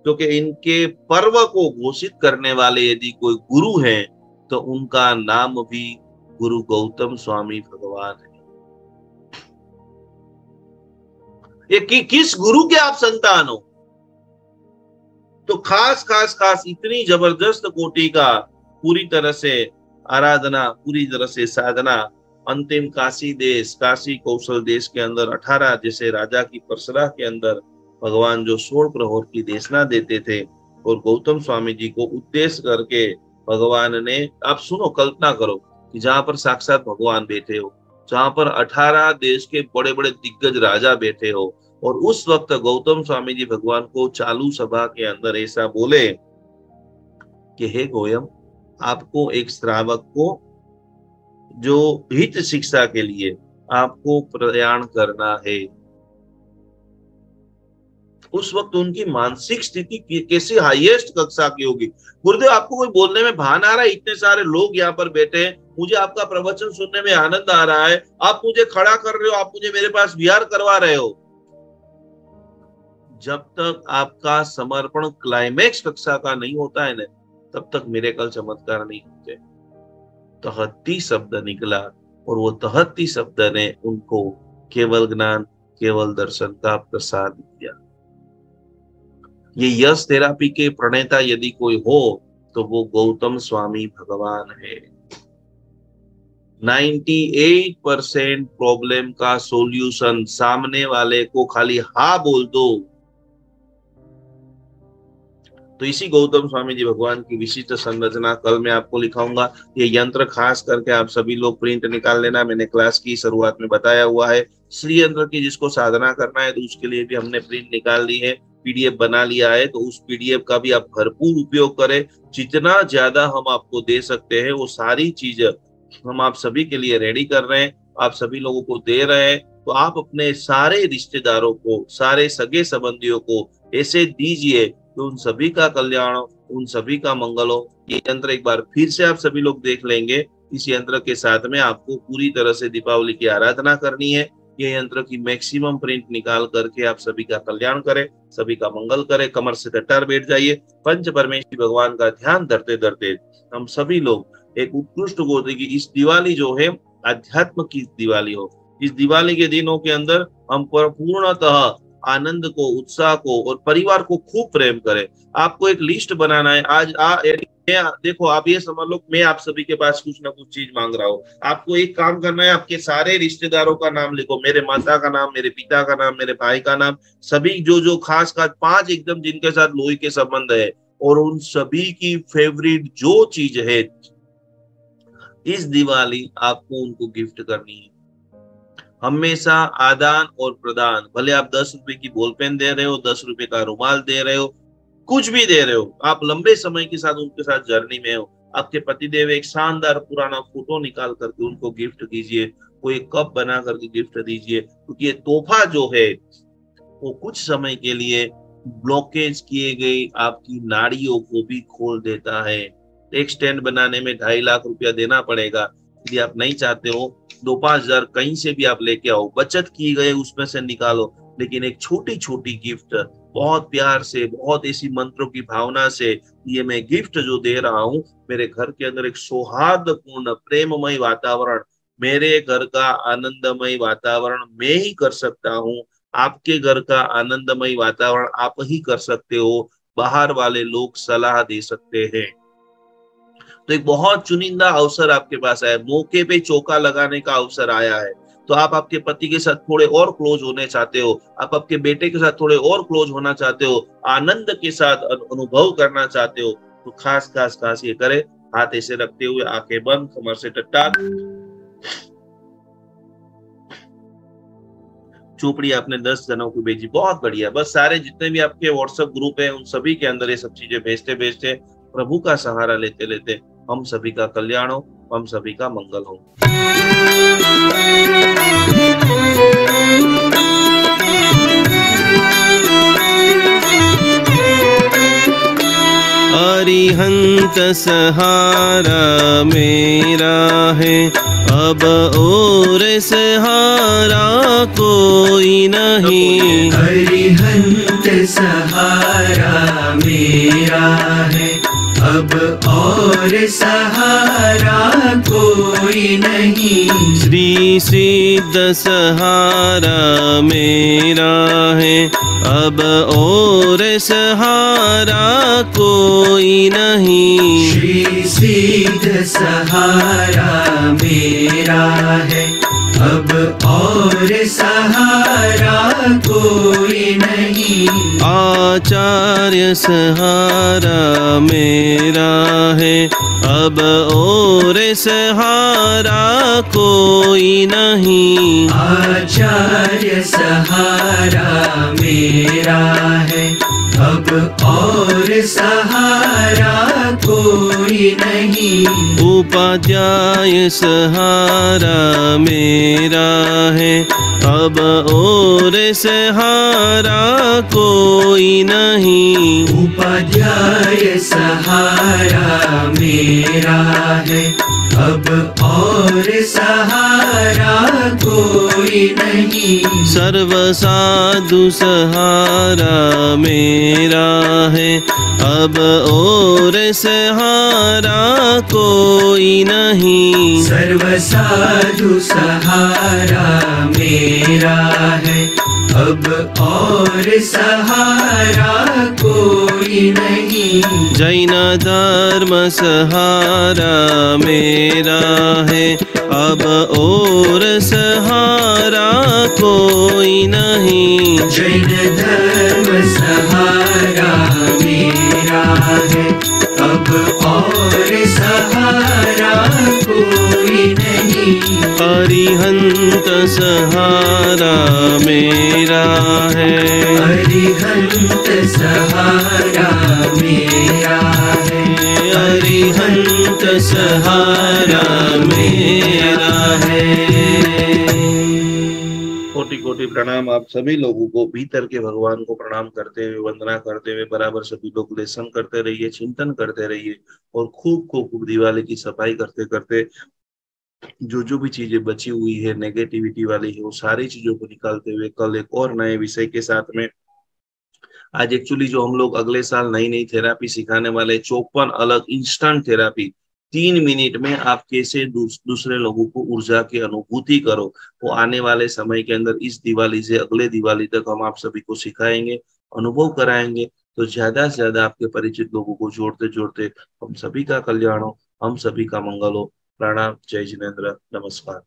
क्योंकि इनके पर्व को घोषित करने वाले यदि कोई गुरु हैं, तो उनका नाम भी गुरु गौतम स्वामी भगवान है। ये किस गुरु के आप संतान हो? तो खास इतनी जबरदस्त कोटि का पूरी तरह से आराधना, पूरी तरह से साधना। अंतिम काशी देश, काशी कौशल देश के अंदर 18 जैसे राजा की परसरा के अंदर भगवान जो 16 प्रहर की देशना देते थे, और गौतम स्वामी जी को उद्देश्य करके भगवान ने, आप सुनो, कल्पना करो कि जहां पर साक्षात भगवान बैठे हो, जहां पर 18 देश के बड़े बड़े दिग्गज राजा बैठे हो, और उस वक्त गौतम स्वामी जी भगवान को चालू सभा के अंदर ऐसा बोले कि हे गोयम, आपको एक श्रावक को जो हित शिक्षा के लिए आपको प्रयाण करना है। उस वक्त उनकी मानसिक स्थिति कैसी हाईएस्ट कक्षा की होगी। गुरुदेव, आपको कोई बोलने में भान आ रहा है? इतने सारे लोग यहाँ पर बैठे हैं, मुझे आपका प्रवचन सुनने में आनंद आ रहा है, आप मुझे खड़ा कर रहे हो, आप मुझे मेरे पास विहार करवा रहे हो। जब तक आपका समर्पण क्लाइमेक्स कक्षा का नहीं होता है ना, तब तक मिरेकल चमत्कार नहीं होते। तहत्ती शब्द निकला और वो तहत्ती शब्द ने उनको केवल ज्ञान, केवल दर्शन का प्रसाद दिया। ये यश थेरापी के प्रणेता यदि कोई हो तो वो गौतम स्वामी भगवान है। 98% प्रॉब्लम का सॉल्यूशन सामने वाले को खाली हाँ बोल दो। तो इसी गौतम स्वामी जी भगवान की विशिष्ट संरचना कल मैं आपको लिखाऊंगा। ये यंत्र खास करके आप सभी लोग प्रिंट निकाल लेना, मैंने क्लास की शुरुआत में बताया हुआ है। श्री यंत्र की जिसको साधना करना है तो उसके लिए भी हमने प्रिंट निकाल ली है, पीडीएफ बना लिया है, तो उस पीडीएफ का भी आप भरपूर उपयोग करें। जितना ज्यादा हम आपको दे सकते हैं वो सारी चीज हम आप सभी के लिए रेडी कर रहे हैं, आप सभी लोगों को दे रहे हैं। तो आप अपने सारे रिश्तेदारों को, सारे सगे संबंधियों को ऐसे दीजिए तो उन सभी का कल्याण, उन सभी का मंगल हो। ये यंत्र एक बार फिर से आप सभी लोग देख लेंगे। इस यंत्र के साथ में आपको पूरी तरह से दीपावली की आराधना करनी है। ये यंत्र की मैक्सिमम प्रिंट निकाल करके आप सभी का कल्याण करें, सभी का मंगल करें। कमर से तट्टार बैठ जाइए। पंच परमेश्वरी भगवान का ध्यान धरते धरते हम सभी लोग एक उत्कृष्ट गोदी की इस दिवाली जो है अध्यात्म की दिवाली हो। इस दिवाली के दिनों के अंदर हम पूर्णतः आनंद को, उत्साह को और परिवार को खूब प्रेम करें। आपको एक लिस्ट बनाना है। आज देखो, आप ये समझ लो मैं आप सभी के पास कुछ ना कुछ चीज मांग रहा हूँ। आपको एक काम करना है, आपके सारे रिश्तेदारों का नाम लिखो, मेरे माता का नाम, मेरे पिता का नाम, मेरे भाई का नाम, सभी जो खास 5 एकदम जिनके साथ लोही के संबंध है, और उन सभी की फेवरेट जो चीज है इस दिवाली आपको उनको गिफ्ट करनी है। हमेशा आदान और प्रदान, भले आप 10 रुपए की बॉलपेन दे रहे हो, 10 रुपए का रुमाल दे रहे हो, कुछ भी दे रहे हो, आप लंबे समय के साथ उनके साथ जर्नी में हो। आपके पतिदेव एक शानदार पुराना फोटो निकाल करके उनको गिफ्ट कीजिए, कोई कप बना करके गिफ्ट दीजिए, क्योंकि ये तोहफा जो है वो कुछ समय के लिए ब्लॉकेज किए गई आपकी नाड़ियों को भी खोल देता है। एक स्टैंड बनाने में 2.5 लाख रुपया देना पड़ेगा। यदि आप नहीं चाहते हो 2-5 हजार कहीं से भी आप लेके आओ, बचत की गए उसमें से निकालो, लेकिन एक छोटी छोटी गिफ्ट बहुत प्यार से, बहुत ऐसी मंत्रों की भावना से ये मैं गिफ्ट जो दे रहा हूँ, मेरे घर के अंदर एक सौहार्दपूर्ण प्रेममय वातावरण, मेरे घर का आनंदमय वातावरण मैं ही कर सकता हूँ। आपके घर का आनंदमय वातावरण आप ही कर सकते हो, बाहर वाले लोग सलाह दे सकते हैं। तो एक बहुत चुनिंदा अवसर आपके पास आया, मौके पे चौका लगाने का अवसर आया है। तो आप आपके पति के साथ थोड़े और क्लोज होने चाहते हो, आप आपके बेटे के साथ थोड़े और क्लोज होना चाहते हो, आनंद के साथ अनुभव करना चाहते हो, तो खास ये करे। हाथ ऐसे रखते हुए, आंखें बंद, कमर से टट्टार। चोपड़ी आपने 10 जनों को भेजी, बहुत बढ़िया। बस सारे जितने भी आपके व्हाट्सएप ग्रुप है उन सभी के अंदर ये सब चीजें भेजते प्रभु का सहारा लेते हम सभी का कल्याण हो, हम सभी का मंगल हो। अरिहंत सहारा मेरा है, अब और सहारा कोई नहीं। अरिहंत सहारा मेरा है, अब और सहारा कोई नहीं। श्री सिद्ध सहारा मेरा है, अब और सहारा कोई नहीं। श्री सिद्ध सहारा मेरा है, अब और सहारा कोई नहीं। आचार्य सहारा मेरा है, अब और सहारा कोई नहीं। आचार्य सहारा मेरा है, अब और सहारा कोई नहीं। उपाध्याय सहारा मेरा है, अब और सहारा कोई नहीं। उपाध्याय सहारा मेरा है, अब और सहारा कोई नहीं। सर्व साधु सहारा मेरा है, अब और सहारा कोई नहीं। सर्व साधु सहारा मेरा है, अब और सहारा कोई नहीं। जैन धर्म सहारा मेरा है, अब और सहारा कोई नहीं। जैन धर्म सहारा मेरा है, अब और सहारा कोई नहीं। अरिहंत सहारा मेरा है, अरिहंत सहारा मेरा है, अरिहंत सहारा मेरा है। कोटि कोटि प्रणाम आप सभी लोगों को। भीतर के भगवान को प्रणाम करते हुए, वंदना करते हुए बराबर सभी लोग लेसन करते रहिए, चिंतन करते रहिए और खूब खूब दिवाली की सफाई करते करते जो भी चीजें बची हुई है नेगेटिविटी वाली है, वो सारी चीजों को निकालते हुए कल एक और नए विषय के साथ में। आज एक्चुअली जो हम लोग अगले साल नई नई थेरापी सिखाने वाले 54 अलग इंस्टेंट थेरापी, 3 मिनट में आप कैसे दूसरे लोगों को ऊर्जा की अनुभूति करो, वो आने वाले समय के अंदर इस दिवाली से अगले दिवाली तक हम आप सभी को सिखाएंगे, अनुभव कराएंगे। तो ज्यादा से ज्यादा आपके परिचित लोगों को जोड़ते जोड़ते हम सभी का कल्याण हो, हम सभी का मंगल हो। प्रणाम, जय जिनेंद्र, नमस्कार।